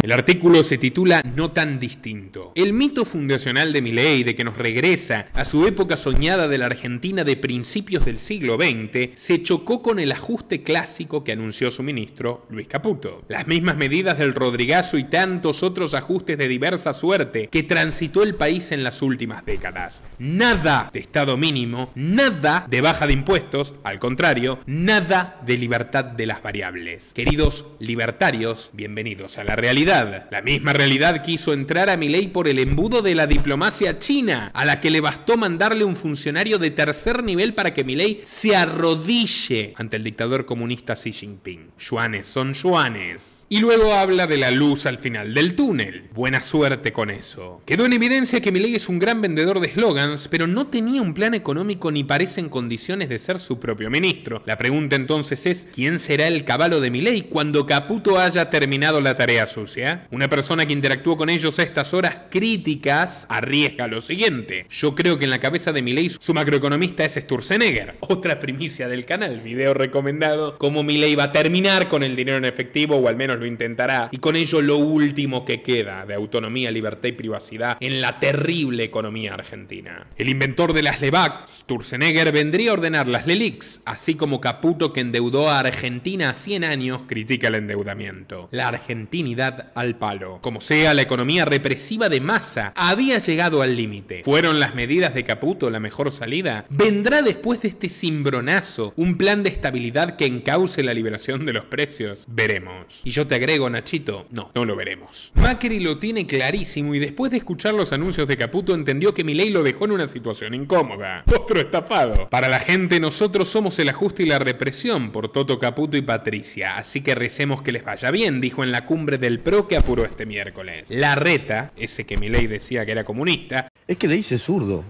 El artículo se titula No tan distinto. El mito fundacional de Milei de que nos regresa a su época soñada de la Argentina de principios del siglo XX se chocó con el ajuste clásico que anunció su ministro Luis Caputo. Las mismas medidas del Rodrigazo y tantos otros ajustes de diversa suerte que transitó el país en las últimas décadas. Nada de Estado mínimo, nada de baja de impuestos, al contrario, nada de libertad de las variables. Queridos libertarios, bienvenidos a la realidad. La misma realidad quiso entrar a Milei por el embudo de la diplomacia china, a la que le bastó mandarle un funcionario de tercer nivel para que Milei se arrodille ante el dictador comunista Xi Jinping. Yuanes son yuanes. Y luego habla de la luz al final del túnel. Buena suerte con eso. Quedó en evidencia que Milei es un gran vendedor de eslogans, pero no tenía un plan económico ni parece en condiciones de ser su propio ministro. La pregunta entonces es, ¿quién será el caballo de Milei cuando Caputo haya terminado la tarea sucia? Una persona que interactuó con ellos a estas horas críticas arriesga lo siguiente. Yo creo que en la cabeza de Milei su macroeconomista es Sturzenegger. Otra primicia del canal, video recomendado, cómo Milei va a terminar con el dinero en efectivo, o al menos lo intentará, y con ello lo último que queda de autonomía, libertad y privacidad en la terrible economía argentina. El inventor de las LEVAC, Sturzenegger, vendría a ordenar las LELIX, así como Caputo, que endeudó a Argentina a 100 años, critica el endeudamiento. La argentinidad al palo. Como sea, la economía represiva de Massa había llegado al límite. ¿Fueron las medidas de Caputo la mejor salida? ¿Vendrá después de este cimbronazo un plan de estabilidad que encauce la liberación de los precios? Veremos. Y yo te agrego, Nachito, no lo veremos. Macri lo tiene clarísimo y después de escuchar los anuncios de Caputo entendió que Milei lo dejó en una situación incómoda. Otro estafado. Para la gente, nosotros somos el ajuste y la represión por Toto, Caputo y Patricia, así que recemos que les vaya bien, dijo en la cumbre del PRO que apuró este miércoles. Larreta, ese que Milei decía que era comunista. Es que le dice zurdo.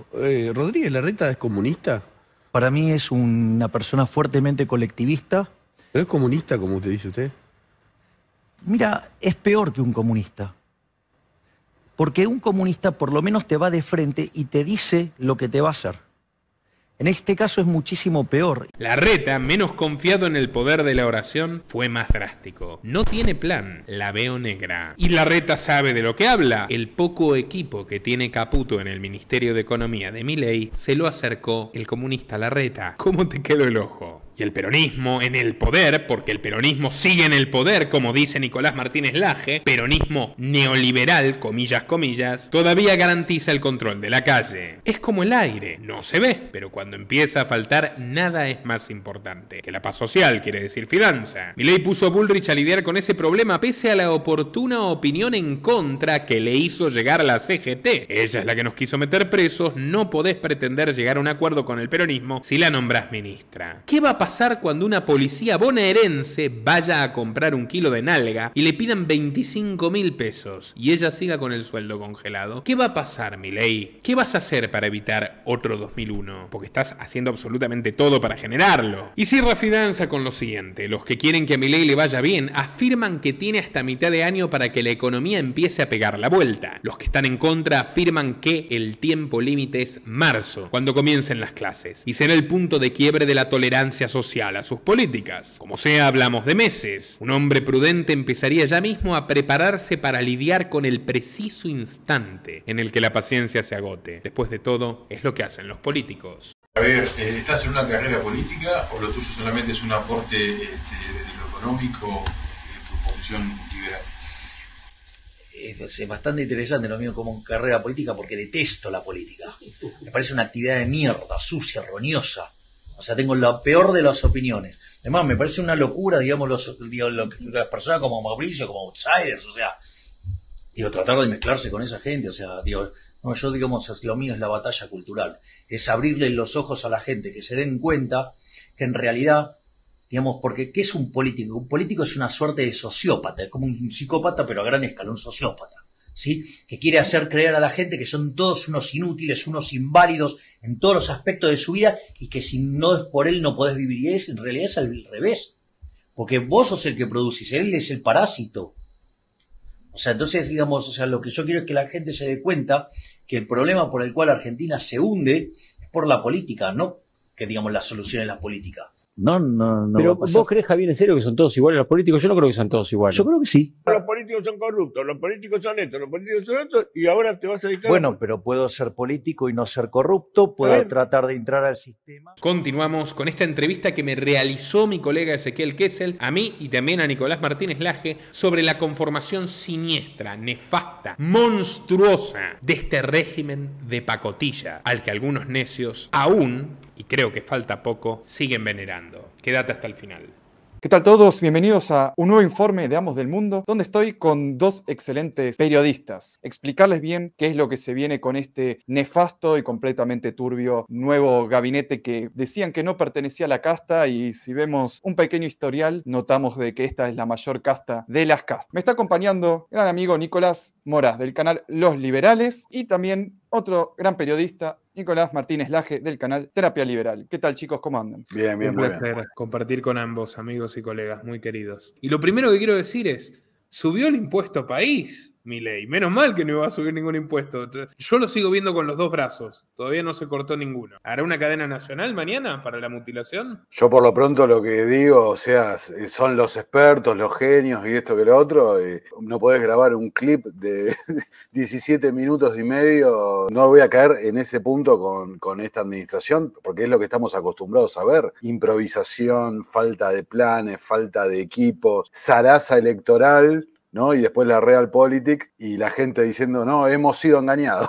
¿Rodríguez Larreta es comunista? Para mí es una persona fuertemente colectivista. ¿Pero es comunista, como usted dice usted? Mira, es peor que un comunista. Porque un comunista por lo menos te va de frente y te dice lo que te va a hacer. En este caso es muchísimo peor. Larreta, menos confiado en el poder de la oración, fue más drástico. No tiene plan, la veo negra. Y Larreta sabe de lo que habla. El poco equipo que tiene Caputo en el Ministerio de Economía de Milei se lo acercó el comunista Larreta. ¿Cómo te quedó el ojo? Y el peronismo en el poder, porque el peronismo sigue en el poder, como dice Nicolás Martínez Laje, peronismo neoliberal, comillas, comillas, todavía garantiza el control de la calle. Es como el aire, no se ve, pero cuando empieza a faltar, nada es más importante que la paz social, quiere decir finanza. Milei puso a Bullrich a lidiar con ese problema pese a la oportuna opinión en contra que le hizo llegar la CGT. Ella es la que nos quiso meter presos, no podés pretender llegar a un acuerdo con el peronismo si la nombrás ministra. ¿Qué va a pasar cuando una policía bonaerense vaya a comprar un kilo de nalga y le pidan 25.000 pesos y ella siga con el sueldo congelado? ¿Qué va a pasar, Milei? ¿Qué vas a hacer para evitar otro 2001? Porque estás haciendo absolutamente todo para generarlo. Y cierra Fidanza con lo siguiente. Los que quieren que a Milei le vaya bien afirman que tiene hasta mitad de año para que la economía empiece a pegar la vuelta. Los que están en contra afirman que el tiempo límite es marzo, cuando comiencen las clases, y será el punto de quiebre de la tolerancia social a sus políticas. Como sea, hablamos de meses. Un hombre prudente empezaría ya mismo a prepararse para lidiar con el preciso instante en el que la paciencia se agote. Después de todo, es lo que hacen los políticos. A ver, ¿estás en una carrera política o lo tuyo solamente es un aporte de lo económico, de tu posición liberal? Es bastante interesante lo mío como carrera política porque detesto la política. Me parece una actividad de mierda, sucia, roñosa. O sea, tengo la peor de las opiniones. Además, me parece una locura, digamos, las personas como Mauricio, como outsiders, o sea, tratar de mezclarse con esa gente, o sea, no, yo, digamos, lo mío es la batalla cultural. Es abrirle los ojos a la gente, que se den cuenta que en realidad, digamos, porque ¿qué es un político? Un político es una suerte de sociópata, es como un psicópata, pero a gran escala, un sociópata, ¿sí? Que quiere hacer creer a la gente que son todos unos inútiles, unos inválidos en todos los aspectos de su vida y que si no es por él no podés vivir. Y en realidad es al revés, porque vos sos el que producís, él es el parásito. O sea, entonces, digamos, o sea, lo que yo quiero es que la gente se dé cuenta que el problema por el cual Argentina se hunde es por la política, no que digamos la solución es la política. No Pero va a pasar. ¿vos crees, Javier, en serio que son todos iguales los políticos? Yo no creo que sean todos iguales. Yo creo que sí. Los políticos son corruptos, los políticos son estos, los políticos son estos, y ahora te vas a dedicar Bueno, pero puedo ser político y no ser corrupto, puedo tratar de entrar al sistema. Continuamos con esta entrevista que me realizó mi colega Ezequiel Kessel, a mí y también a Nicolás Martínez Laje, sobre la conformación siniestra, nefasta, monstruosa de este régimen de pacotilla, al que algunos necios aún, y creo que falta poco, siguen venerando. Quédate hasta el final. ¿Qué tal todos? Bienvenidos a un nuevo informe de Amos del Mundo, donde estoy con dos excelentes periodistas. Explicarles bien qué es lo que se viene con este nefasto y completamente turbio nuevo gabinete que decían que no pertenecía a la casta, y si vemos un pequeño historial, notamos de que esta es la mayor casta de las castas. Me está acompañando gran amigo Nicolás Moraz, del canal Los Liberales, y también otro gran periodista, Nicolás Martínez Laje, del canal Terapia Liberal. ¿Qué tal, chicos? ¿Cómo andan? Bien, un placer compartir con ambos, amigos y colegas muy queridos. Y lo primero que quiero decir es, subió el impuesto país, Milei. Menos mal que no iba a subir ningún impuesto. Yo lo sigo viendo con los dos brazos. Todavía no se cortó ninguno. ¿Hará una cadena nacional mañana para la mutilación? Yo por lo pronto lo que digo, o sea, son los expertos, los genios y esto que lo otro. No podés grabar un clip de 17 minutos y medio. No voy a caer en ese punto con esta administración, porque es lo que estamos acostumbrados a ver. Improvisación, falta de planes, falta de equipos, zaraza electoral, ¿no? Y después la Realpolitik y la gente diciendo, no, hemos sido engañados.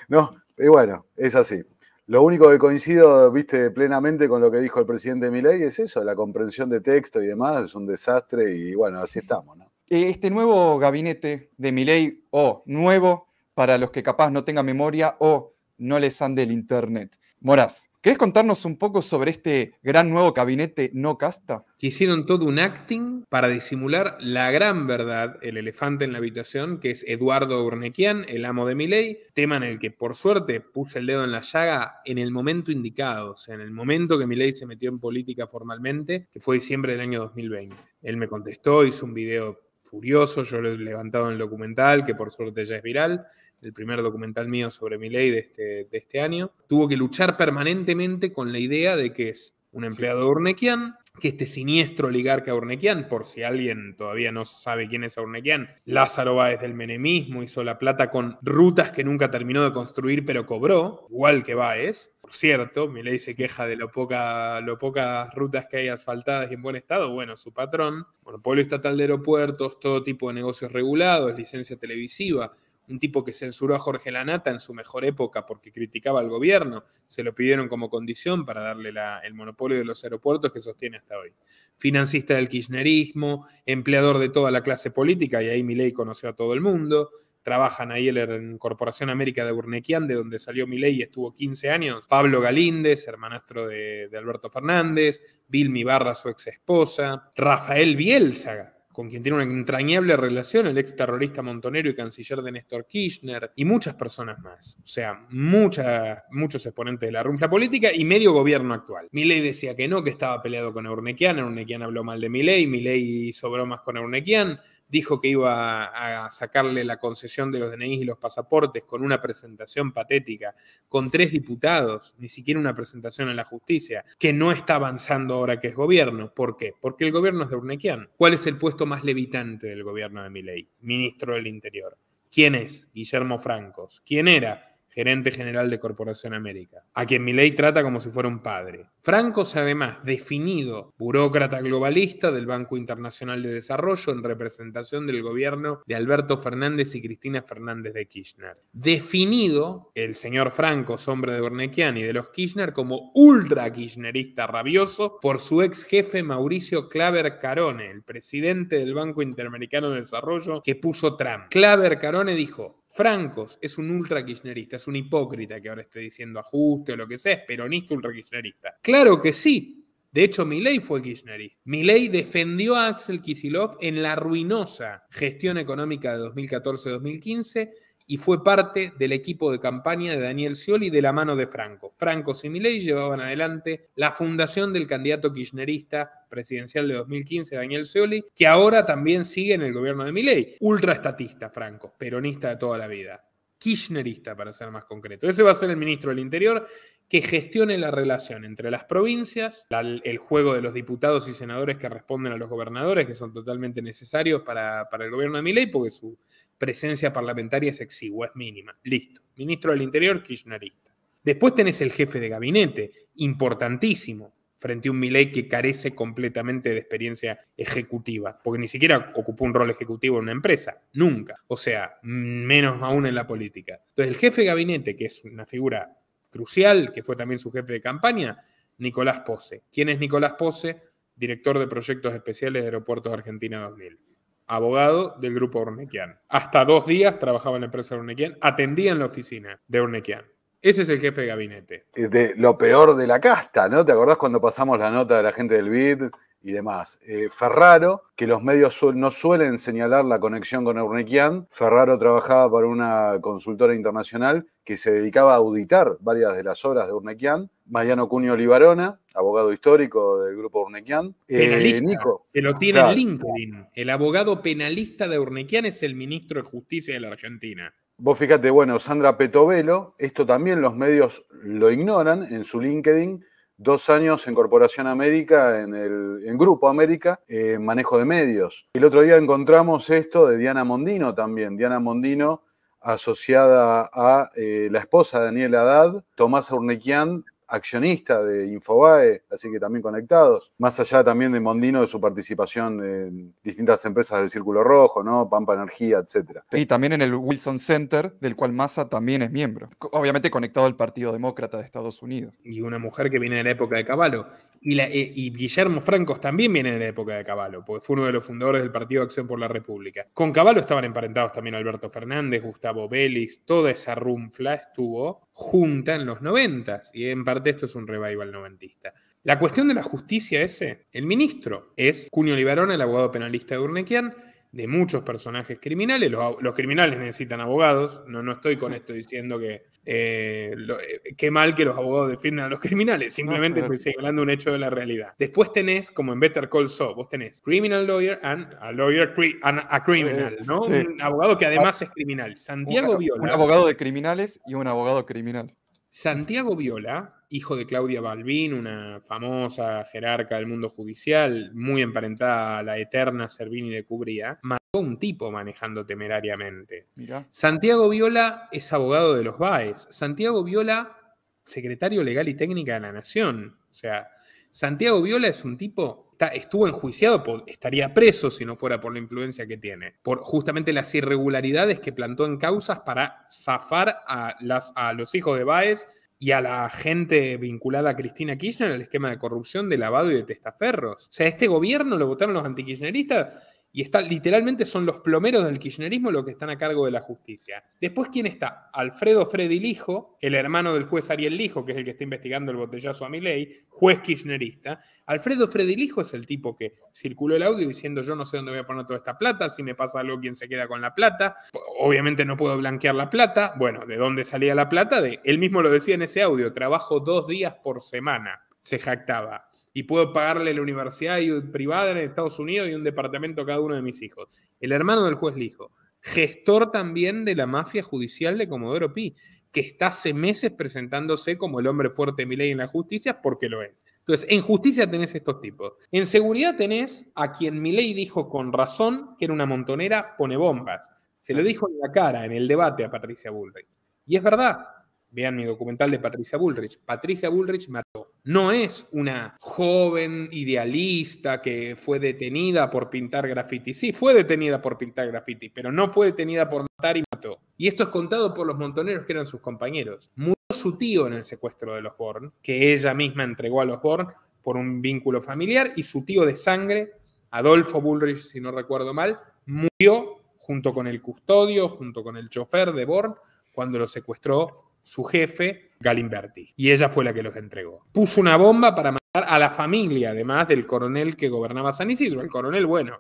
no, y bueno, es así. Lo único que coincido, viste, plenamente con lo que dijo el presidente Milei es eso, la comprensión de texto y demás, es un desastre y bueno, así estamos, ¿no? Este nuevo gabinete de Milei, o nuevo para los que capaz no tengan memoria o no les ande el internet. Moraz, ¿querés contarnos un poco sobre este gran nuevo gabinete no casta? Que hicieron todo un acting para disimular la gran verdad, el elefante en la habitación, que es Eduardo Urnequian, el amo de Milei, tema en el que por suerte puse el dedo en la llaga en el momento indicado, o sea, en el momento que Milei se metió en política formalmente, que fue diciembre del año 2020. Él me contestó, hizo un video furioso, yo lo he levantado en el documental, que por suerte ya es viral, el primer documental mío sobre Milei de este año. Tuvo que luchar permanentemente con la idea de que es un empleado de Urnequian, que este siniestro oligarca Urnequian, por si alguien todavía no sabe quién es Urnequian, Lázaro Báez del menemismo, hizo la plata con rutas que nunca terminó de construir, pero cobró, igual que Báez. Por cierto, Milei se queja de lo pocas rutas que hay asfaltadas y en buen estado. Bueno, su patrón, monopolio estatal de aeropuertos, todo tipo de negocios regulados, licencia televisiva, un tipo que censuró a Jorge Lanata en su mejor época porque criticaba al gobierno, se lo pidieron como condición para darle el monopolio de los aeropuertos que sostiene hasta hoy. Financista del kirchnerismo, empleador de toda la clase política, y ahí Milei conoció a todo el mundo. Trabajan ahí en Corporación América de Urnequian, de donde salió Milei y estuvo 15 años. Pablo Galíndez, hermanastro de Alberto Fernández, Vilma Ibarra, su ex esposa, Rafael Bielsa, con quien tiene una entrañable relación, el ex terrorista montonero y canciller de Néstor Kirchner, y muchas personas más. O sea, muchos exponentes de la runfla política y medio gobierno actual. Milei decía que no, que estaba peleado con Urnequian habló mal de Milei hizo bromas con Urnequian, dijo que iba a sacarle la concesión de los DNI y los pasaportes con una presentación patética, con 3 diputados, ni siquiera una presentación en la justicia, que no está avanzando ahora que es gobierno. ¿Por qué? Porque el gobierno es de Urnequian. ¿Cuál es el puesto más levitante del gobierno de Milei? Ministro del Interior. ¿Quién es? Guillermo Francos. ¿Quién era? Gerente general de Corporación América, a quien Milei trata como si fuera un padre. Francos, además, definido burócrata globalista del Banco Internacional de Desarrollo en representación del gobierno de Alberto Fernández y Cristina Fernández de Kirchner. Definido el señor Francos, hombre de Urnequian y de los Kirchner, como ultra kirchnerista rabioso por su ex jefe Mauricio Claver Carone, el presidente del Banco Interamericano de Desarrollo que puso Trump. Claver Carone dijo: Francos es un ultra kirchnerista, es un hipócrita que ahora esté diciendo ajuste o lo que sea, es peronista ultra kirchnerista. Claro que sí. De hecho, Milei fue kirchnerista. Milei defendió a Axel Kicillof en la ruinosa gestión económica de 2014-2015 y fue parte del equipo de campaña de Daniel Scioli de la mano de Franco. Francos y Milei llevaban adelante la fundación del candidato kirchnerista presidencial de 2015, Daniel Scioli, que ahora también sigue en el gobierno de Milei. Ultraestatista, Franco, peronista de toda la vida. kirchnerista, para ser más concreto. Ese va a ser el ministro del Interior, que gestione la relación entre las provincias, el juego de los diputados y senadores que responden a los gobernadores, que son totalmente necesarios para el gobierno de Milei, porque su presencia parlamentaria es exigua, es mínima. Listo. Ministro del Interior, kirchnerista. Después tenés el jefe de gabinete, importantísimo, frente a un Milei que carece completamente de experiencia ejecutiva, porque ni siquiera ocupó un rol ejecutivo en una empresa, nunca. O sea, menos aún en la política. Entonces, el jefe de gabinete, que es una figura crucial, que fue también su jefe de campaña, Nicolás Posse. ¿Quién es Nicolás Posse? Director de Proyectos Especiales de Aeropuertos de Argentina 2000. Abogado del Grupo Urnequian. Hasta 2 días trabajaba en la empresa de Urnequian, atendía en la oficina de Urnequian. Ese es el jefe de gabinete. De lo peor de la casta, ¿no? ¿Te acordás cuando pasamos la nota de la gente del BID y demás? Ferraro, que los medios no suelen señalar la conexión con Urnequian. Ferraro trabajaba para una consultora internacional que se dedicaba a auditar varias de las obras de Urnequian. Mariano Cunio Libarona, abogado histórico del grupo Urnequian. Penalista, Nico, que lo tiene claro. en LinkedIn. El abogado penalista de Urnequian es el ministro de Justicia de la Argentina. Vos fíjate, bueno, Sandra Petovelo, esto también los medios lo ignoran en su LinkedIn, 2 años en Corporación América, en Grupo América, manejo de medios. El otro día encontramos esto de Diana Mondino también, Diana Mondino asociada a la esposa de Daniel Haddad, Tomás Urnequian, accionista de Infobae, así que también conectados. Más allá también de Mondino, de su participación en distintas empresas del Círculo Rojo, ¿no? Pampa Energía, etc. Y también en el Wilson Center, del cual Massa también es miembro. Obviamente conectado al Partido Demócrata de Estados Unidos. Y una mujer que viene de la época de Cavallo. Y Guillermo Francos también viene de la época de Cavallo, porque fue uno de los fundadores del Partido Acción por la República. Con Cavallo estaban emparentados también Alberto Fernández, Gustavo Vélez, toda esa runfla estuvo junta en los 90s. Y en parte esto es un revival noventista. La cuestión de la justicia el ministro es Cunio Libarona, el abogado penalista de Urnequian, de muchos personajes criminales. Los criminales necesitan abogados. No estoy con esto diciendo que qué mal que los abogados defiendan a los criminales. Simplemente estoy señalando un hecho de la realidad. Después tenés, como en Better Call Saul, vos tenés criminal lawyer and a lawyer and a criminal, ¿no? Sí. Un abogado que además es criminal. Santiago Viola. Un abogado de criminales y un abogado criminal. Santiago Viola, hijo de Claudia Balbín, una famosa jerarca del mundo judicial, muy emparentada a la eterna Servini de Cubría, mató a un tipo manejando temerariamente. Mirá. Santiago Viola es abogado de los BAES. Santiago Viola, secretario legal y técnica de la Nación. O sea, Santiago Viola es un tipo, estuvo enjuiciado, estaría preso si no fuera por la influencia que tiene, por justamente las irregularidades que plantó en causas para zafar a los hijos de Báez y a la gente vinculada a Cristina Kirchner al esquema de corrupción, de lavado y de testaferros. O sea, este gobierno lo votaron los antikirchneristas y literalmente son los plomeros del kirchnerismo los que están a cargo de la justicia. Después, ¿quién está? Alfredo Freddy Lijo, el hermano del juez Ariel Lijo, que es el que está investigando el botellazo a Milei, juez kirchnerista. Alfredo Freddy Lijo es el tipo que circuló el audio diciendo yo no sé dónde voy a poner toda esta plata, si me pasa algo, ¿quién se queda con la plata? Obviamente no puedo blanquear la plata. Bueno, ¿de dónde salía la plata? Él mismo lo decía en ese audio, trabajo 2 días por semana, se jactaba. Y puedo pagarle la universidad privada en Estados Unidos y un departamento a cada uno de mis hijos. El hermano del juez Lijo, gestor también de la mafia judicial de Comodoro Pi, que está hace meses presentándose como el hombre fuerte de Milei en la justicia, porque lo es. Entonces, en justicia tenés estos tipos. En seguridad tenés a quien Milei dijo con razón que era una montonera pone bombas. Se lo dijo en la cara, en el debate a Patricia Bullrich. Y es verdad. Vean mi documental de Patricia Bullrich. Patricia Bullrich mató. No es una joven idealista que fue detenida por pintar graffiti. Sí, fue detenida por pintar graffiti, pero no fue detenida por matar y mató. Y esto es contado por los montoneros que eran sus compañeros. Murió su tío en el secuestro de los Born, que ella misma entregó a los Born por un vínculo familiar, y su tío de sangre, Adolfo Bullrich, si no recuerdo mal, murió junto con el custodio, junto con el chofer de Born, cuando lo secuestró su jefe, Galimberti. Y ella fue la que los entregó. Puso una bomba para matar a la familia, además del coronel que gobernaba San Isidro. El coronel, bueno,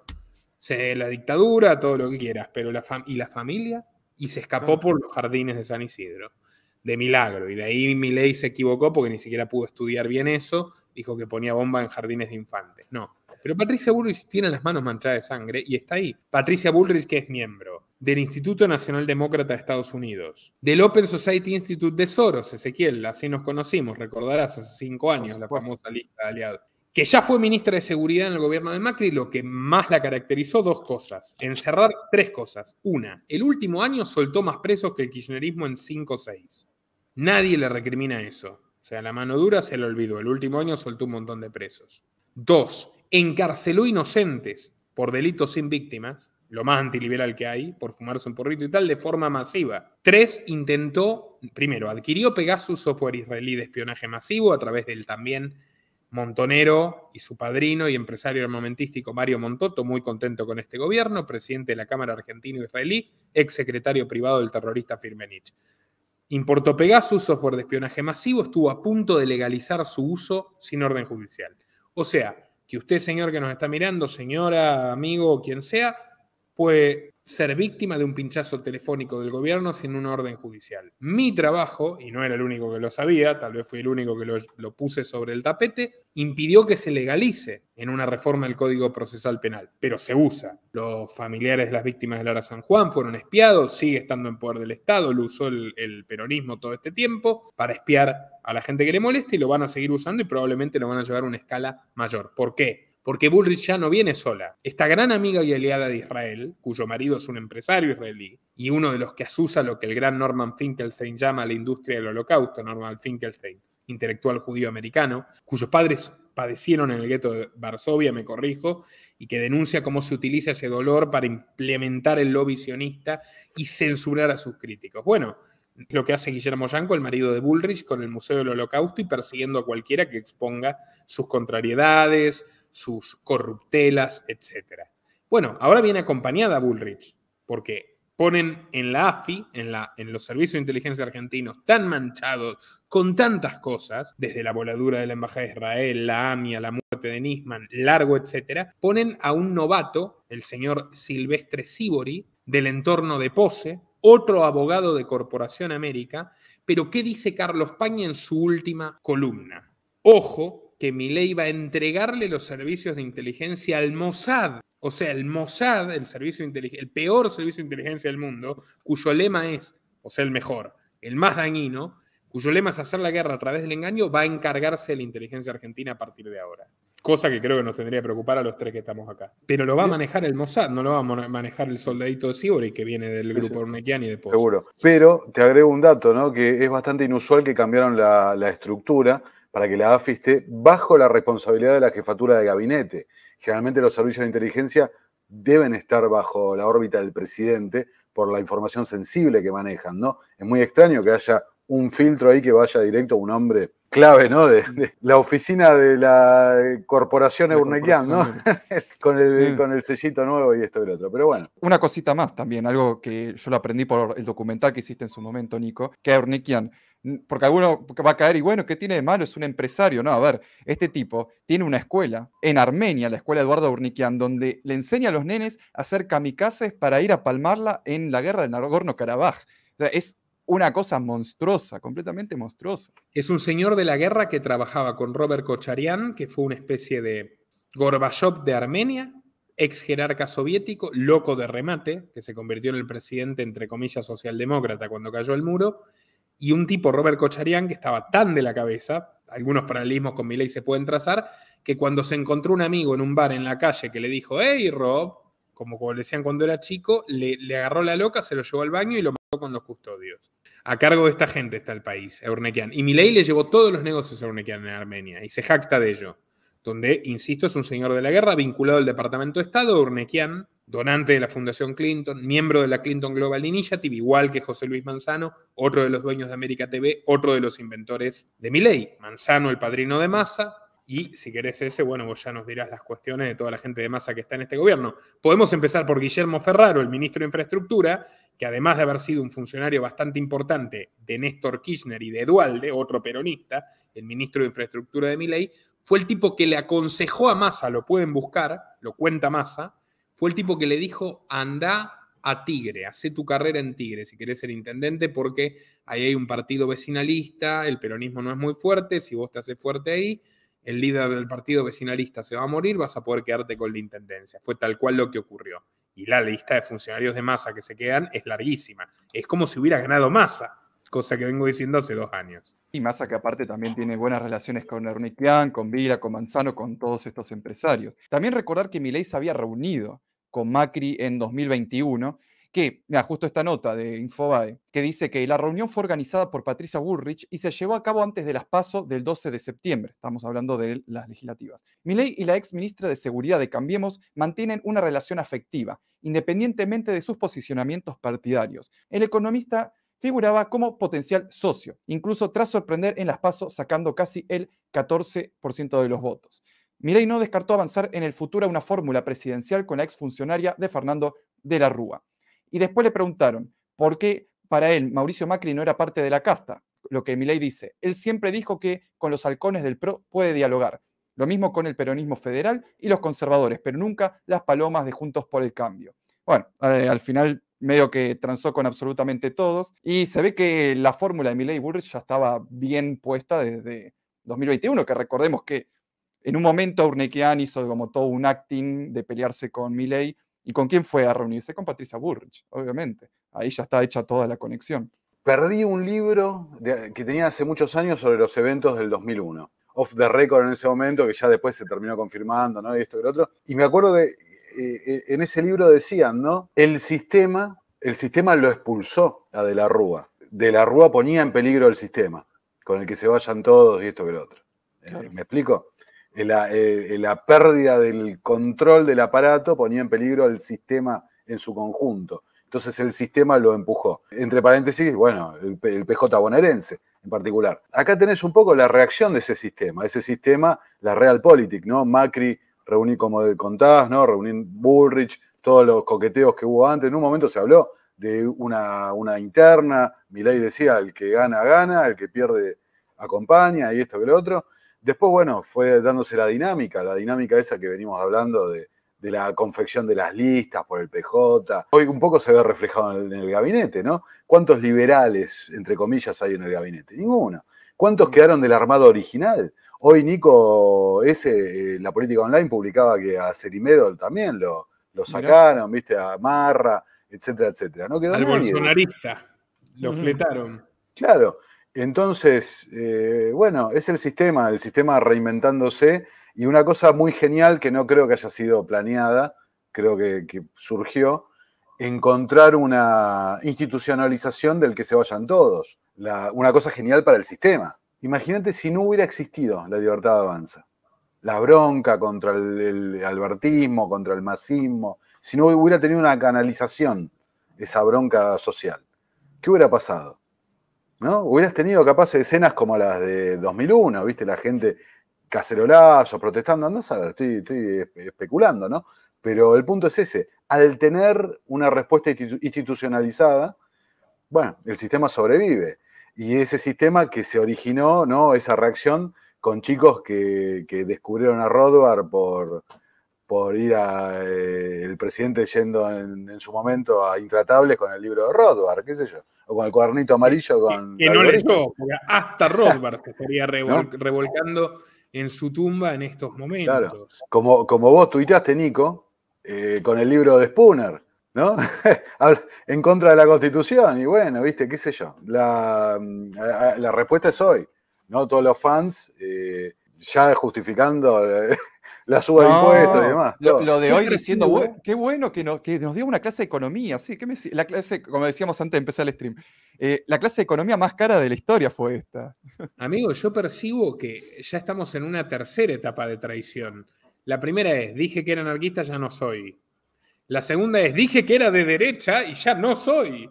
la dictadura, todo lo que quieras, pero la familia, y se escapó por los jardines de San Isidro. De milagro. Y de ahí Milei se equivocó porque ni siquiera pudo estudiar bien eso. Dijo que ponía bomba en jardines de infantes. No. Pero Patricia Bullrich tiene las manos manchadas de sangre y está ahí. Patricia Bullrich, que es miembro del Instituto Nacional Demócrata de Estados Unidos, del Open Society Institute de Soros, Ezequiel, así nos conocimos, recordarás, hace 5 años, la famosa lista de aliados, que ya fue ministra de Seguridad en el gobierno de Macri. Lo que más la caracterizó, 2 cosas, encerrar 3 cosas. Una, el último año soltó más presos que el kirchnerismo en 5 o 6. Nadie le recrimina eso. O sea, la mano dura se le olvidó. El último año soltó un montón de presos. 2, encarceló inocentes por delitos sin víctimas, lo más antiliberal que hay, por fumarse un porrito y tal, de forma masiva. 3, intentó, primero, adquirió Pegasus, software israelí de espionaje masivo, a través del también montonero y su padrino y empresario armamentístico Mario Montoto, muy contento con este gobierno, presidente de la Cámara Argentino-Israelí, ex secretario privado del terrorista Firmenich. Importó Pegasus, software de espionaje masivo, estuvo a punto de legalizar su uso sin orden judicial. O sea, que usted, señor que nos está mirando, señora, amigo, quien sea, puede ser víctima de un pinchazo telefónico del gobierno sin una orden judicial. Mi trabajo, y no era el único que lo sabía, tal vez fui el único que lo puse sobre el tapete, impidió que se legalice en una reforma del Código Procesal Penal. Pero se usa. Los familiares de las víctimas del Ara San Juan fueron espiados, sigue estando en poder del Estado, lo usó el peronismo todo este tiempo para espiar a la gente que le molesta y lo van a seguir usando y probablemente lo van a llevar a una escala mayor. ¿Por qué? Porque Bullrich ya no viene sola. Esta gran amiga y aliada de Israel, cuyo marido es un empresario israelí, y uno de los que asusa lo que el gran Norman Finkelstein llama la industria del holocausto, Norman Finkelstein, intelectual judío americano, cuyos padres padecieron en el gueto de Varsovia, me corrijo, y que denuncia cómo se utiliza ese dolor para implementar el lobby sionista y censurar a sus críticos. Bueno, lo que hace Guillermo Yanco, el marido de Bullrich, con el Museo del Holocausto y persiguiendo a cualquiera que exponga sus contrariedades, sus corruptelas, etc. Bueno, ahora viene acompañada Bullrich, porque ponen en la AFI, en los servicios de inteligencia argentinos, tan manchados con tantas cosas, desde la voladura de la Embajada de Israel, la AMIA, la muerte de Nisman, largo, etc., ponen a un novato, el señor Silvestre Sibori, del entorno de Pose, otro abogado de Corporación América, pero ¿qué dice Carlos Paña en su última columna? Ojo, que Milei va a entregarle los servicios de inteligencia al Mossad. O sea, el Mossad, el peor servicio de inteligencia del mundo, cuyo lema es, o sea, el mejor, el más dañino, cuyo lema es hacer la guerra a través del engaño, va a encargarse de la inteligencia argentina a partir de ahora. Cosa que creo que nos tendría que preocupar a los 3 que estamos acá. Pero lo va a manejar el Mossad, no lo va a manejar el soldadito de Sibori, que viene del grupo Urnequian y de Pozo. Seguro. Pero te agrego un dato, ¿no? Que es bastante inusual que cambiaron la estructura para que la AFI esté bajo la responsabilidad de la jefatura de gabinete. Generalmente los servicios de inteligencia deben estar bajo la órbita del presidente por la información sensible que manejan, ¿no? Es muy extraño que haya un filtro ahí que vaya directo a un hombre clave, ¿no? De la oficina de la Corporación Urnequian, ¿no? con el sellito nuevo y esto y lo otro. Pero bueno. Una cosita más también, algo que yo lo aprendí por el documental que hiciste en su momento, Nico, que a Urnequian, porque alguno va a caer y bueno, ¿qué tiene de malo? Es un empresario. No, a ver, este tipo tiene una escuela en Armenia, la escuela Eduardo Urnequian, donde le enseña a los nenes a hacer kamikazes para ir a palmarla en la guerra del Nagorno-Karabaj. O sea, es una cosa monstruosa, completamente monstruosa. Es un señor de la guerra que trabajaba con Robert Kocharian, que fue una especie de Gorbachev de Armenia, ex jerarca soviético, loco de remate, que se convirtió en el presidente, entre comillas, socialdemócrata cuando cayó el muro, y un tipo, Robert Kocharian, que estaba tan de la cabeza, algunos paralelismos con Milei se pueden trazar, que cuando se encontró un amigo en un bar en la calle que le dijo, hey Rob, como le decían cuando era chico, le agarró la loca, se lo llevó al baño y lo mató con los custodios. A cargo de esta gente está el país, Urnequian. Y Milei le llevó todos los negocios a Urnequian en Armenia y se jacta de ello. Donde, insisto, es un señor de la guerra vinculado al Departamento de Estado, Urnequian, donante de la Fundación Clinton, miembro de la Clinton Global Initiative, igual que José Luis Manzano, otro de los dueños de América TV, otro de los inventores de Milei. Manzano, el padrino de Massa, y si querés ese, bueno, vos ya nos dirás las cuestiones de toda la gente de Massa que está en este gobierno. Podemos empezar por Guillermo Ferraro, el ministro de Infraestructura, que además de haber sido un funcionario bastante importante de Néstor Kirchner y de Duhalde, otro peronista, el ministro de Infraestructura de Milei, fue el tipo que le aconsejó a Massa, lo pueden buscar, lo cuenta Massa, fue el tipo que le dijo, anda a Tigre, hacé tu carrera en Tigre si querés ser intendente, porque ahí hay un partido vecinalista, el peronismo no es muy fuerte, si vos te haces fuerte ahí, el líder del partido vecinalista se va a morir, vas a poder quedarte con la intendencia. Fue tal cual lo que ocurrió. Y la lista de funcionarios de Massa que se quedan es larguísima. Es como si hubiera ganado Massa, cosa que vengo diciendo hace 2 años. Y Massa, que aparte también tiene buenas relaciones con Ernequian, con Vila, con Manzano, con todos estos empresarios. También recordar que Milei se había reunido con Macri en 2021, que, mira, justo esta nota de Infobae, que dice que la reunión fue organizada por Patricia Bullrich y se llevó a cabo antes de las PASO del 12 de septiembre. Estamos hablando de las legislativas. Milei y la ex ministra de Seguridad de Cambiemos mantienen una relación afectiva, independientemente de sus posicionamientos partidarios. El economista figuraba como potencial socio, incluso tras sorprender en las PASO sacando casi el 14% de los votos. Milei no descartó avanzar en el futuro a una fórmula presidencial con la exfuncionaria de Fernando de la Rúa. Y después le preguntaron por qué para él Mauricio Macri no era parte de la casta. Lo que Milei dice, él siempre dijo que con los halcones del PRO puede dialogar. Lo mismo con el peronismo federal y los conservadores, pero nunca las palomas de Juntos por el Cambio. Bueno, al final medio que transó con absolutamente todos y se ve que la fórmula de Milei y Bullrich ya estaba bien puesta desde 2021, que recordemos que en un momento Urnequian hizo como todo un acting de pelearse con Milei. ¿Y con quién fue a reunirse? Con Patricia Bullrich, obviamente. Ahí ya está hecha toda la conexión. Perdí un libro que tenía hace muchos años sobre los eventos del 2001. Off the record en ese momento, que ya después se terminó confirmando, ¿no? Y esto y lo otro. Y me acuerdo de, en ese libro decían, ¿no? El sistema lo expulsó a De la Rúa. De la Rúa ponía en peligro el sistema, con el que se vayan todos y esto y lo otro. Claro. ¿Me explico? La pérdida del control del aparato ponía en peligro el sistema en su conjunto. Entonces el sistema lo empujó. Entre paréntesis, bueno, el PJ bonaerense en particular. Acá tenés un poco la reacción de ese sistema, la Realpolitik, ¿no? Macri, reuní como contás, ¿no? Reuní Bullrich, todos los coqueteos que hubo antes. En un momento se habló de una interna, Milei decía, el que gana, gana, el que pierde, acompaña, y esto que lo otro. Después, bueno, fue dándose la dinámica esa que venimos hablando de la confección de las listas por el PJ. Hoy un poco se ve reflejado en el gabinete, ¿no? ¿Cuántos liberales, entre comillas, hay en el gabinete? Ninguno. ¿Cuántos quedaron del armado original? Hoy Nico, la política online, publicaba que a Cerimedo también lo sacaron, ¿viste? A Marra, etcétera, etcétera. No quedó al nadie. Bolsonarista, lo fletaron. Claro. Entonces, bueno, es el sistema reinventándose, y una cosa muy genial que no creo que haya sido planeada, creo que surgió, encontrar una institucionalización del que se vayan todos. Una cosa genial para el sistema. Imagínate si no hubiera existido la Libertad Avanza, la bronca contra el albertismo, contra el masismo, si no hubiera tenido una canalización, esa bronca social. ¿Qué hubiera pasado? ¿No? Hubieras tenido capaz escenas como las de 2001, ¿viste? La gente cacerolazos, protestando, andás a ver, estoy especulando, ¿no? Pero el punto es ese, al tener una respuesta institucionalizada, bueno, el sistema sobrevive. Y ese sistema que se originó, ¿no? Esa reacción con chicos que descubrieron a Rothbard por ir el presidente yendo en su momento a Intratables con el libro de Rothbard, qué sé yo. O con el cuadernito amarillo con... Que no leyó, porque hasta Rothbard se estaría revolcando en su tumba en estos momentos. Claro, como vos tuiteaste, Nico, con el libro de Spooner, ¿no? En contra de la Constitución, y bueno, viste, qué sé yo. La respuesta es hoy, ¿no? Todos los fans ya justificando la suba de impuestos y demás. Lo de hoy diciendo, qué bueno que nos dio una clase de economía, sí, la clase, como decíamos antes de empezar el stream, la clase de economía más cara de la historia fue esta. Amigo, yo percibo que ya estamos en una tercera etapa de traición. La primera es, dije que era anarquista, ya no soy. La segunda es, dije que era de derecha y ya no soy.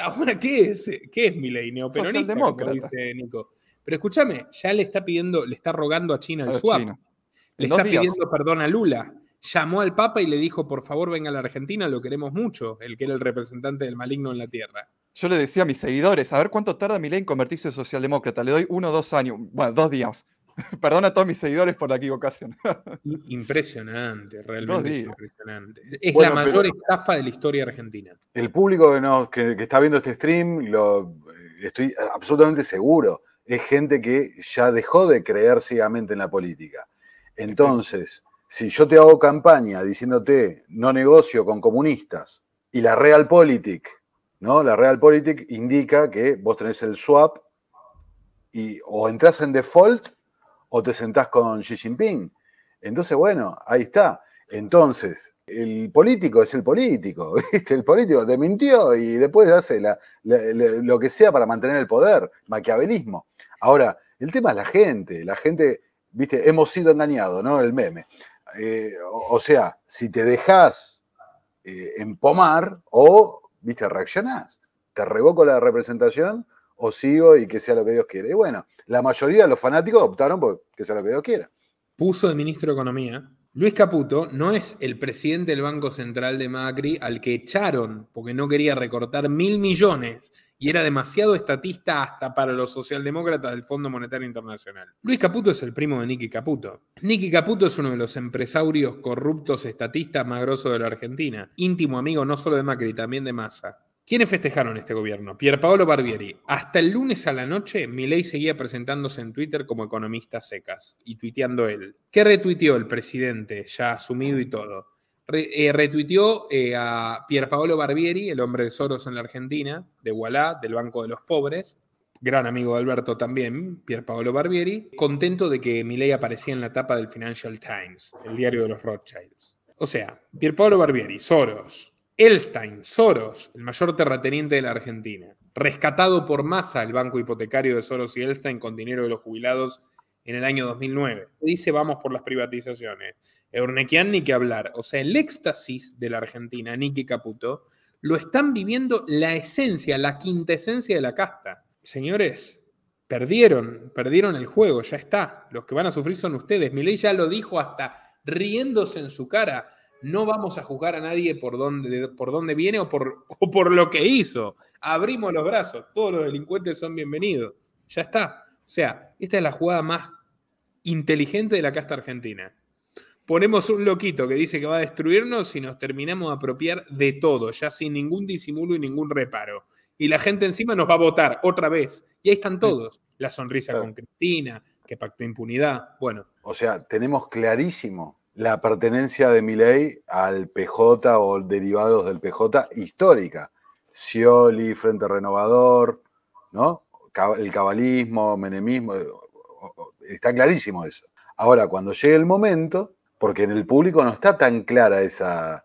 Ahora, ¿qué es Milei? Neoperonista, Socialdemócrata, como dice Nico. Pero escúchame, ya le está rogando a China el swap. China. Le está pidiendo perdón a Lula. Llamó al Papa y le dijo, por favor, venga a la Argentina, lo queremos mucho, el que era el representante del maligno en la tierra. Yo le decía a mis seguidores, a ver cuánto tarda Milei en convertirse en socialdemócrata. Le doy 1 o 2 años, bueno, 2 días. Perdón a todos mis seguidores por la equivocación. Impresionante, realmente es impresionante. Es bueno, la mayor estafa de la historia argentina. El público que está viendo este stream, estoy absolutamente seguro, es gente que ya dejó de creer ciegamente en la política. Entonces, si yo te hago campaña diciéndote no negocio con comunistas y la Realpolitik, ¿no? La Realpolitik indica que vos tenés el swap y o entrás en default o te sentás con Xi Jinping. Entonces, bueno, ahí está. Entonces, el político es el político, ¿viste? El político te mintió y después hace lo que sea para mantener el poder, maquiavelismo. Ahora, el tema es la gente, ¿viste? Hemos sido engañados, ¿no? El meme. O sea, si te dejás empomar o, ¿viste? Reaccionás. Te revoco la representación o sigo y que sea lo que Dios quiere. Y bueno, la mayoría de los fanáticos optaron por que sea lo que Dios quiera. Puso de ministro de Economía. Luis Caputo no es el presidente del Banco Central de Macri al que echaron porque no quería recortar 1.000 millones y era demasiado estatista hasta para los socialdemócratas del Fondo Monetario Internacional. Luis Caputo es el primo de Nicky Caputo. Nicky Caputo es uno de los empresarios corruptos estatistas más grosos de la Argentina, íntimo amigo no solo de Macri, también de Massa. ¿Quiénes festejaron este gobierno? Pierpaolo Barbieri. Hasta el lunes a la noche, Milei seguía presentándose en Twitter como economista secas y tuiteando él. ¿Qué retuiteó el presidente, ya asumido y todo? Retuiteó a Pierpaolo Barbieri, el hombre de Soros en la Argentina, de Ualá, del Banco de los Pobres, gran amigo de Alberto también, Pierpaolo Barbieri, contento de que Milei aparecía en la tapa del Financial Times, el diario de los Rothschilds. O sea, Pierpaolo Barbieri, Soros, Elstein, Soros, el mayor terrateniente de la Argentina, rescatado por Massa, el banco hipotecario de Soros y Elstein con dinero de los jubilados en el año 2009. Dice vamos por las privatizaciones. Eurnequian ni que hablar. O sea, el éxtasis de la Argentina, Nicky Caputo, lo están viviendo la esencia, la quintesencia de la casta. Señores, perdieron el juego, ya está. Los que van a sufrir son ustedes. Milei ya lo dijo hasta riéndose en su cara. No vamos a juzgar a nadie por dónde viene o por lo que hizo. Abrimos los brazos. Todos los delincuentes son bienvenidos. Ya está. O sea, esta es la jugada más inteligente de la casta argentina. Ponemos un loquito que dice que va a destruirnos y nos terminamos de apropiar de todo, ya sin ningún disimulo y ningún reparo. Y la gente encima nos va a votar otra vez. Y ahí están todos. La sonrisa con Cristina, que pactó impunidad. Bueno. O sea, tenemos clarísimo la pertenencia de Milei al PJ o derivados del PJ histórica. Scioli, Frente Renovador, ¿no? El cabalismo, menemismo, está clarísimo eso. Ahora, cuando llegue el momento, porque en el público no está tan clara esa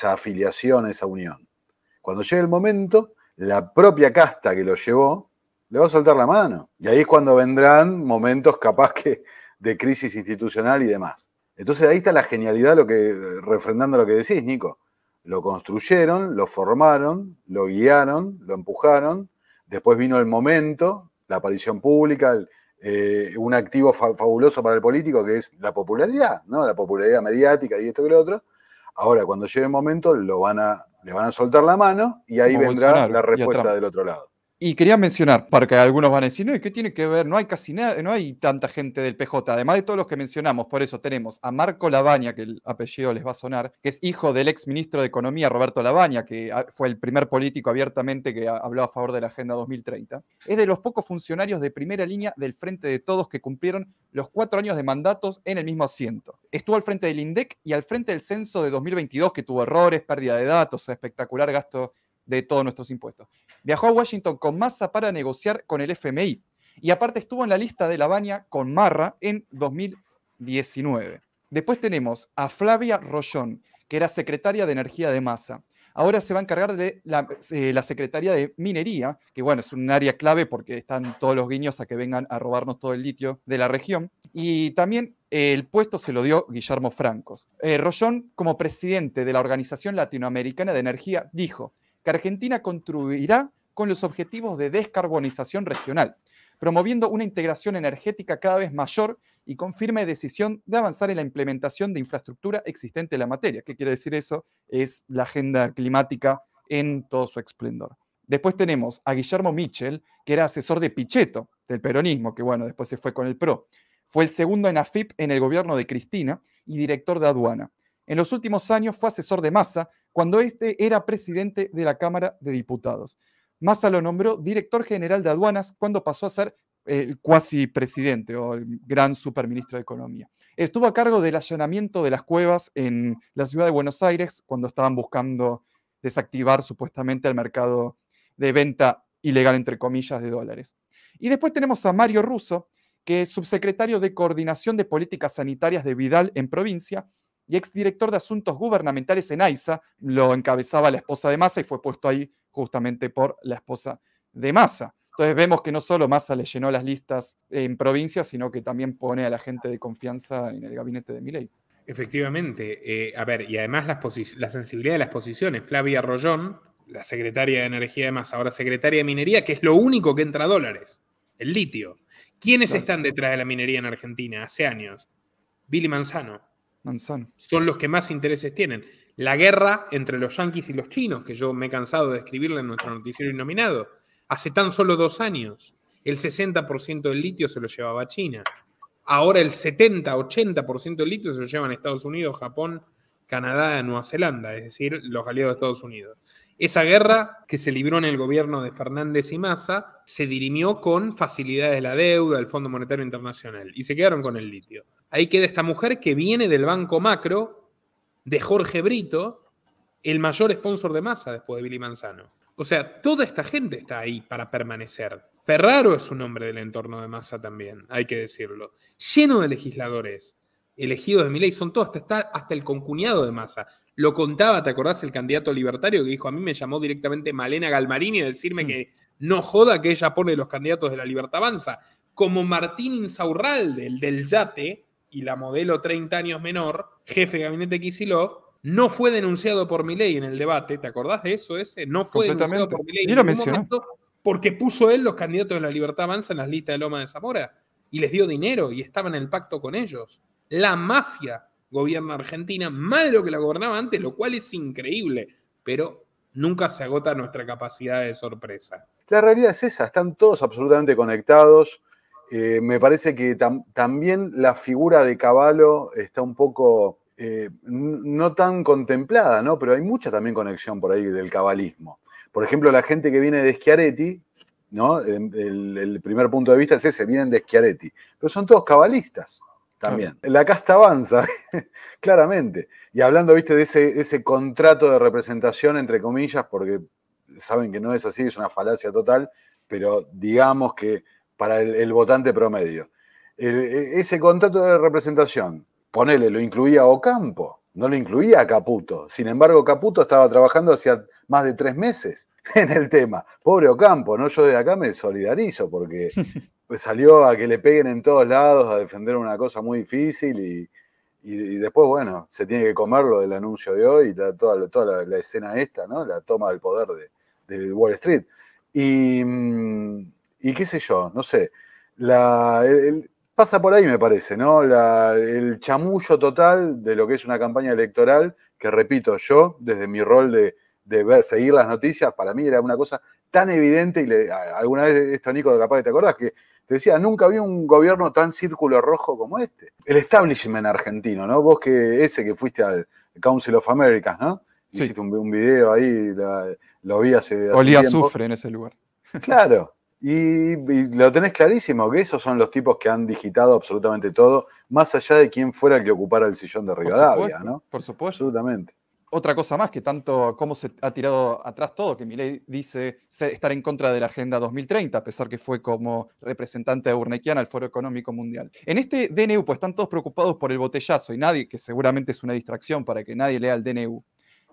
afiliación, esa unión. Cuando llegue el momento, la propia casta que lo llevó le va a soltar la mano. Y ahí es cuando vendrán momentos capaz que de crisis institucional y demás. Entonces ahí está la genialidad, refrendando lo que decís, Nico. Lo construyeron, lo formaron, lo guiaron, lo empujaron. Después vino el momento, la aparición pública, un activo fabuloso para el político que es la popularidad, ¿no? La popularidad mediática y esto que lo otro. Ahora, cuando llegue el momento, le van a soltar la mano y ahí vendrá la respuesta del otro lado. Y quería mencionar, porque algunos van a decir, no, ¿y qué tiene que ver? No hay casi nada, no hay tanta gente del PJ, además de todos los que mencionamos, por eso tenemos a Marco Lavagna, que el apellido les va a sonar, que es hijo del ex ministro de Economía, Roberto Lavagna, que fue el primer político abiertamente que habló a favor de la Agenda 2030. Es de los pocos funcionarios de primera línea del Frente de Todos que cumplieron los 4 años de mandatos en el mismo asiento. Estuvo al frente del INDEC y al frente del censo de 2022, que tuvo errores, pérdida de datos, espectacular gasto de todos nuestros impuestos. Viajó a Washington con Massa para negociar con el FMI. Y aparte estuvo en la lista de Lavagna con Marra en 2019. Después tenemos a Flavia Rollón, que era secretaria de Energía de Massa. Ahora se va a encargar de la Secretaría de Minería, que bueno, es un área clave porque están todos los guiños a que vengan a robarnos todo el litio de la región. Y también el puesto se lo dio Guillermo Francos. Rollón, como presidente de la Organización Latinoamericana de Energía, dijo que Argentina contribuirá con los objetivos de descarbonización regional, promoviendo una integración energética cada vez mayor y con firme decisión de avanzar en la implementación de infraestructura existente en la materia. ¿Qué quiere decir eso? Es la agenda climática en todo su esplendor. Después tenemos a Guillermo Michel, que era asesor de Pichetto, del peronismo, que bueno, después se fue con el PRO. Fue el segundo en AFIP en el gobierno de Cristina y director de aduana. En los últimos años fue asesor de Massa cuando este era presidente de la Cámara de Diputados. Massa lo nombró director general de aduanas cuando pasó a ser el cuasi presidente o el gran superministro de Economía. Estuvo a cargo del allanamiento de las cuevas en la ciudad de Buenos Aires cuando estaban buscando desactivar supuestamente el mercado de venta ilegal, entre comillas, de dólares. Y después tenemos a Mario Russo, que es subsecretario de Coordinación de Políticas Sanitarias de Vidal en provincia y exdirector de Asuntos Gubernamentales en AISA. Lo encabezaba la esposa de Massa y fue puesto ahí justamente por la esposa de Massa. Entonces vemos que no solo Massa le llenó las listas en provincia, sino que también pone a la gente de confianza en el gabinete de Milei. Efectivamente. A ver, y además la sensibilidad de las posiciones. Flavia Rollón, la secretaria de Energía de Massa, ahora secretaria de Minería, que es lo único que entra a dólares, el litio. ¿Quiénes están detrás de la minería en Argentina hace años? Billy Manzano. Son los que más intereses tienen. La guerra entre los yanquis y los chinos, que yo me he cansado de escribirla en nuestro noticiero Innominado. Hace tan solo 2 años, el 60% del litio se lo llevaba China. Ahora el 70-80% del litio se lo llevan Estados Unidos, Japón, Canadá, Nueva Zelanda, es decir, los aliados de Estados Unidos. Esa guerra que se libró en el gobierno de Fernández y Massa se dirimió con facilidades de la deuda, del Fondo Monetario Internacional, y se quedaron con el litio. Ahí queda esta mujer que viene del Banco Macro, de Jorge Brito, el mayor sponsor de Massa después de Billy Manzano. O sea, toda esta gente está ahí para permanecer. Ferraro es un hombre del entorno de Massa también, hay que decirlo. Lleno de legisladores elegidos de Milei, son todos, hasta el concuñado de Massa. Lo contaba, ¿te acordás? El candidato libertario que dijo, a mí me llamó directamente Malena Galmarini a decirme que no joda que ella pone los candidatos de la Libertad Avanza. Como Martín Insaurralde, el del yate, y la modelo 30 años menor, jefe de gabinete Kicillof, no fue denunciado por Milei en el debate. ¿Te acordás de eso ese? No fue denunciado por Milei en ningún momento porque puso él los candidatos de la Libertad Avanza en las listas de Loma de Zamora y les dio dinero y estaba en el pacto con ellos. La mafia gobierna Argentina más de lo que la gobernaba antes, lo cual es increíble, pero nunca se agota nuestra capacidad de sorpresa. La realidad es esa, están todos absolutamente conectados. Me parece que también la figura de Cavallo está un poco, no tan contemplada, ¿no? Pero hay mucha también conexión por ahí del cabalismo. Por ejemplo, la gente que viene de Schiaretti, ¿no? El primer punto de vista es ese, vienen de Schiaretti, pero son todos cabalistas. También. La casta avanza, claramente. Y hablando, viste, de ese contrato de representación, entre comillas, porque saben que no es así, es una falacia total, pero digamos que para el votante promedio. Ese contrato de representación, ponele, lo incluía Ocampo, no lo incluía a Caputo. Sin embargo, Caputo estaba trabajando hacía más de 3 meses en el tema. Pobre Ocampo, ¿no? Yo de acá me solidarizo porque... pues salió a que le peguen en todos lados, a defender una cosa muy difícil y después, bueno, se tiene que comer lo del anuncio de hoy, toda la escena esta, ¿no? La toma del poder de Wall Street. Y qué sé yo, no sé, pasa por ahí me parece, ¿no? El chamullo total de lo que es una campaña electoral, que repito, yo, desde mi rol de seguir las noticias, para mí era una cosa tan evidente, y alguna vez esto, Nico, capaz que te acordás, que te decía, nunca había un gobierno tan círculo rojo como este. El establishment argentino, ¿no? Vos que fuiste al Council of Americas, ¿no? Sí. Hiciste un video ahí, lo vi hace Olía azufre en ese lugar. Claro, y lo tenés clarísimo, que esos son los tipos que han digitado absolutamente todo, más allá de quién fuera el que ocupara el sillón de Rivadavia, ¿no? Por supuesto. Absolutamente. Otra cosa más, que tanto cómo se ha tirado atrás todo, que Milei dice estar en contra de la Agenda 2030, a pesar que fue como representante de Urnequian al Foro Económico Mundial. En este DNU, pues están todos preocupados por el botellazo y nadie, que seguramente es una distracción para que nadie lea el DNU.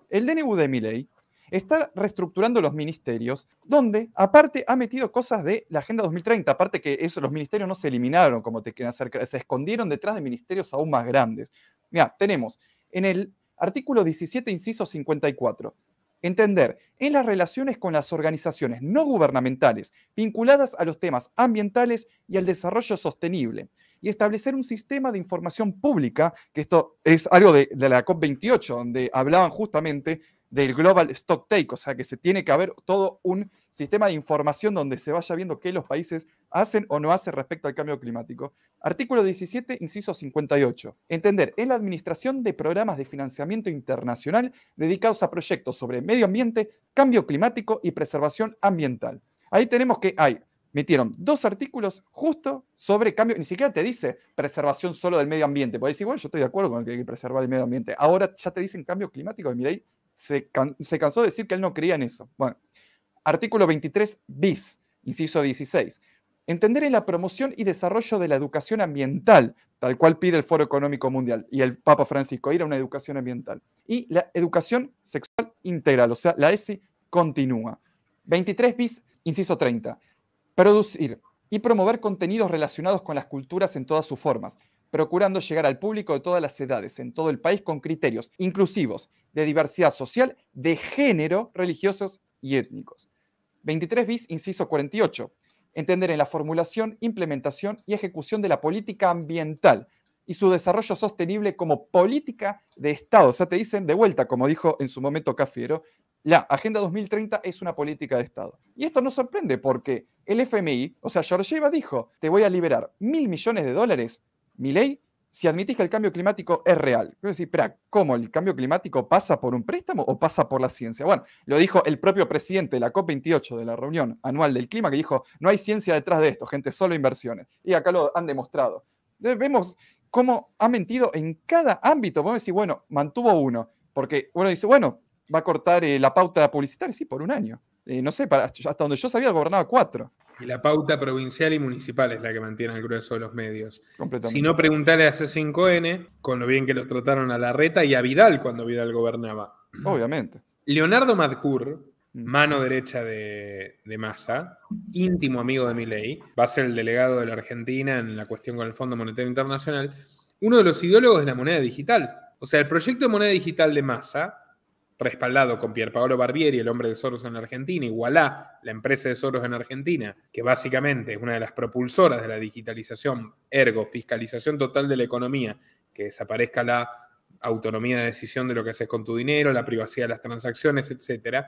El DNU de Milei está reestructurando los ministerios, donde aparte ha metido cosas de la Agenda 2030, aparte que eso, los ministerios no se eliminaron como te quieren hacer, se escondieron detrás de ministerios aún más grandes. Mira, tenemos en el Artículo 17, inciso 54. Entender en las relaciones con las organizaciones no gubernamentales vinculadas a los temas ambientales y al desarrollo sostenible y establecer un sistema de información pública, que esto es algo de la COP28, donde hablaban justamente del Global Stock Take, o sea que se tiene que haber todo un sistema de información donde se vaya viendo qué los países hacen o no hacen respecto al cambio climático. Artículo 17, inciso 58. Entender en la administración de programas de financiamiento internacional dedicados a proyectos sobre medio ambiente, cambio climático y preservación ambiental. Ahí tenemos que hay metieron 2 artículos justo sobre cambio, ni siquiera te dice preservación solo del medio ambiente, podés decir, bueno, yo estoy de acuerdo con que hay que preservar el medio ambiente, ahora ya te dicen cambio climático, y Milei se cansó de decir que él no creía en eso. Bueno, artículo 23 bis, inciso 16. Entender en la promoción y desarrollo de la educación ambiental, tal cual pide el Foro Económico Mundial y el Papa Francisco, ir a una educación ambiental. Y la educación sexual integral, o sea, la ESI continúa. 23 bis, inciso 30. Producir y promover contenidos relacionados con las culturas en todas sus formas, procurando llegar al público de todas las edades en todo el país con criterios inclusivos de diversidad social, de género, religiosos y étnicos. 23 bis, inciso 48. Entender en la formulación, implementación y ejecución de la política ambiental y su desarrollo sostenible como política de Estado. O sea, te dicen de vuelta, como dijo en su momento Cafiero, la Agenda 2030 es una política de Estado. Y esto no sorprende porque el FMI, o sea, Georgieva dijo, te voy a liberar $1.000 millones, Milei, si admitís que el cambio climático es real. Quiero decir, espera, ¿cómo? ¿El cambio climático pasa por un préstamo o pasa por la ciencia? Bueno, lo dijo el propio presidente de la COP28, de la reunión anual del clima, que dijo, no hay ciencia detrás de esto, gente, solo inversiones. Y acá lo han demostrado. Vemos cómo ha mentido en cada ámbito. Podemos decir, bueno, mantuvo uno, porque uno dice, bueno, va a cortar la pauta publicitaria, sí, por un año. No sé, hasta donde yo sabía, gobernaba 4. Y la pauta provincial y municipal es la que mantiene el grueso de los medios. Completamente. Si no, preguntale a C5N, con lo bien que los trataron a Larreta y a Vidal cuando Vidal gobernaba. Obviamente. Leonardo Madcour, mano derecha de Massa, íntimo amigo de Milei, va a ser el delegado de la Argentina en la cuestión con el Fondo Monetario Internacional, uno de los ideólogos de la moneda digital. O sea, el proyecto de moneda digital de Massa, respaldado con Pierpaolo Barbieri, el hombre de Soros en Argentina, y Ualá, la empresa de Soros en Argentina, que básicamente es una de las propulsoras de la digitalización, ergo, fiscalización total de la economía, que desaparezca la autonomía de decisión de lo que haces con tu dinero, la privacidad de las transacciones, etc.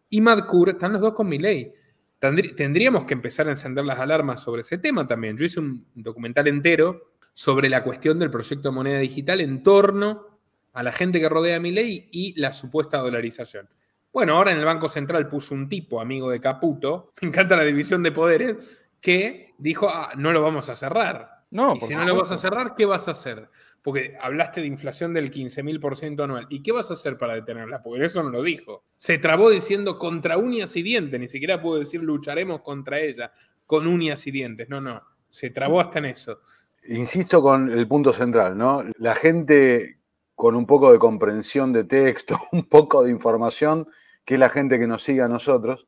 Y Madcour, están los dos con Milei. Tendríamos que empezar a encender las alarmas sobre ese tema también. Yo hice un documental entero sobre la cuestión del proyecto de moneda digital en torno a la gente que rodea a Milei y la supuesta dolarización. Bueno, ahora en el Banco Central puso un tipo, amigo de Caputo, me encanta la división de poderes, que dijo, no lo vamos a cerrar. No, y si no lo vas a cerrar, ¿qué vas a hacer? Porque hablaste de inflación del 15.000% anual. ¿Y qué vas a hacer para detenerla? Porque eso no lo dijo. Se trabó diciendo contra uñas y dientes. Ni siquiera puedo decir lucharemos contra ella con uñas y dientes. No. Se trabó hasta en eso. Insisto con el punto central, ¿no? La gente con un poco de comprensión de texto, un poco de información, que es la gente que nos sigue a nosotros,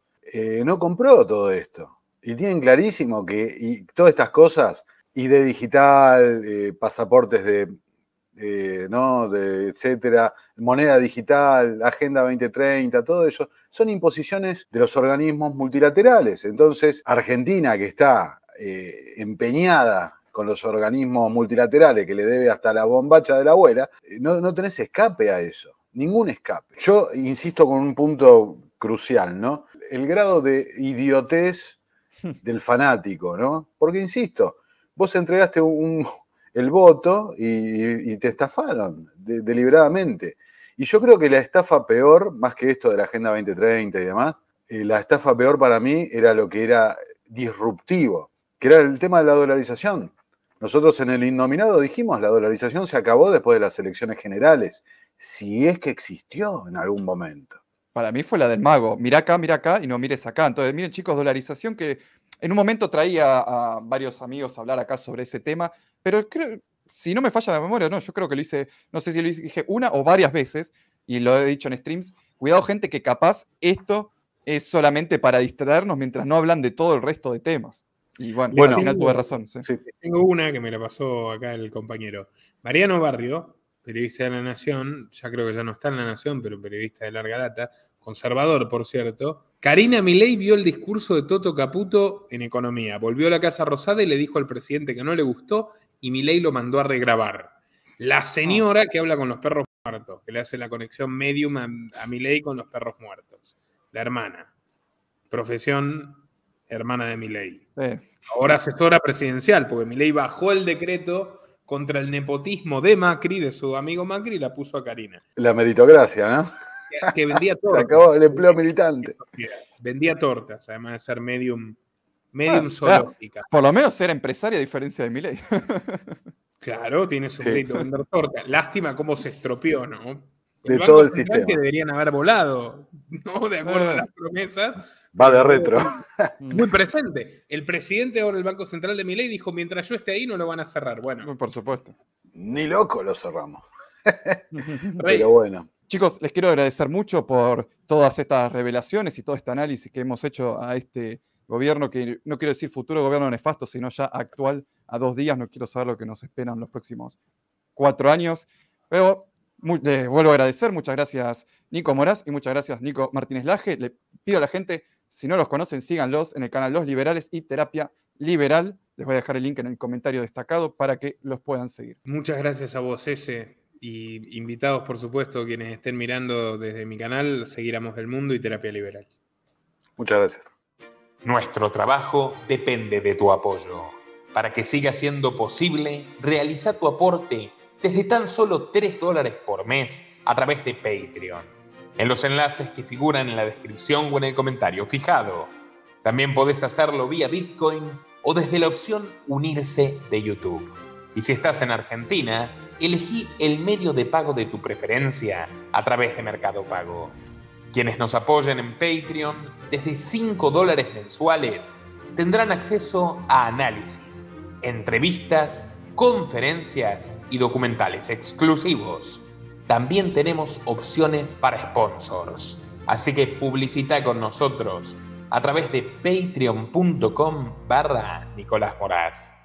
no compró todo esto. Y tienen clarísimo que todas estas cosas, ID digital, pasaportes etcétera, moneda digital, Agenda 2030, todo eso, son imposiciones de los organismos multilaterales. Entonces, Argentina, que está empeñada con los organismos multilaterales, que le debe hasta la bombacha de la abuela, no tenés escape a eso, ningún escape. Yo insisto con un punto crucial, ¿no? El grado de idiotez del fanático, ¿no? Porque, insisto, vos entregaste el voto y te estafaron deliberadamente. Y yo creo que la estafa peor, más que esto de la Agenda 2030 y demás, la estafa peor para mí era lo que era disruptivo, que era el tema de la dolarización. Nosotros en el Innominado dijimos, la dolarización se acabó después de las elecciones generales, si es que existió en algún momento. Para mí fue la del mago, mirá acá y no mires acá. Entonces, miren chicos, dolarización, que en un momento traía a varios amigos a hablar acá sobre ese tema, pero creo, si no me falla la memoria, no, yo creo que lo hice, no sé si lo dije una o varias veces, y lo he dicho en streams, cuidado gente que capaz esto es solamente para distraernos mientras no hablan de todo el resto de temas. Y bueno, al final tuve razón. Sí. Tengo una que me la pasó acá el compañero. Mariano Barrio, periodista de La Nación, ya creo que ya no está en La Nación, pero periodista de larga data, conservador, por cierto. Karina Milei vio el discurso de Toto Caputo en Economía. Volvió a la Casa Rosada y le dijo al presidente que no le gustó y Milei lo mandó a regrabar. La señora que habla con los perros muertos, que le hace la conexión medium a Milei con los perros muertos. La hermana. Profesión hermana de Milei. Ahora asesora presidencial, porque Milei bajó el decreto contra el nepotismo de Macri, de su amigo Macri, y la puso a Karina. La meritocracia, ¿no? Que vendía tortas. Se acabó el empleo militante. Vendía tortas, además de ser medium medium zoológica. Por lo menos era empresaria a diferencia de Milei. Claro, tiene su crédito vender torta. Lástima cómo se estropeó, ¿no? De Banco todo el Central sistema. Que deberían haber volado, ¿no? De acuerdo a las promesas. Va de retro. Muy presente. El presidente ahora del Banco Central de Milei dijo, mientras yo esté ahí no lo van a cerrar. Bueno. Por supuesto. Ni loco lo cerramos. Rey. Pero bueno. Chicos, les quiero agradecer mucho por todas estas revelaciones y todo este análisis que hemos hecho a este gobierno, que no quiero decir futuro gobierno nefasto, sino ya actual, a 2 días. No quiero saber lo que nos esperan los próximos 4 años. Pero les vuelvo a agradecer. Muchas gracias, Nico Moraz, y muchas gracias, Nico Martínez Laje. Le pido a la gente, si no los conocen, síganlos en el canal Los Liberales y Terapia Liberal. Les voy a dejar el link en el comentario destacado para que los puedan seguir. Muchas gracias a vos, Ese. Y invitados, por supuesto, quienes estén mirando desde mi canal, seguir Amos del Mundo y Terapia Liberal. Muchas gracias. Nuestro trabajo depende de tu apoyo. Para que siga siendo posible, realiza tu aporte desde tan solo $3 por mes a través de Patreon, en los enlaces que figuran en la descripción o en el comentario fijado. También podés hacerlo vía Bitcoin o desde la opción Unirse de YouTube. Y si estás en Argentina, elegí el medio de pago de tu preferencia a través de Mercado Pago. Quienes nos apoyen en Patreon desde $5 mensuales tendrán acceso a análisis, entrevistas, conferencias y documentales exclusivos. También tenemos opciones para sponsors, así que publicita con nosotros a través de patreon.com/Nicolás Moraz.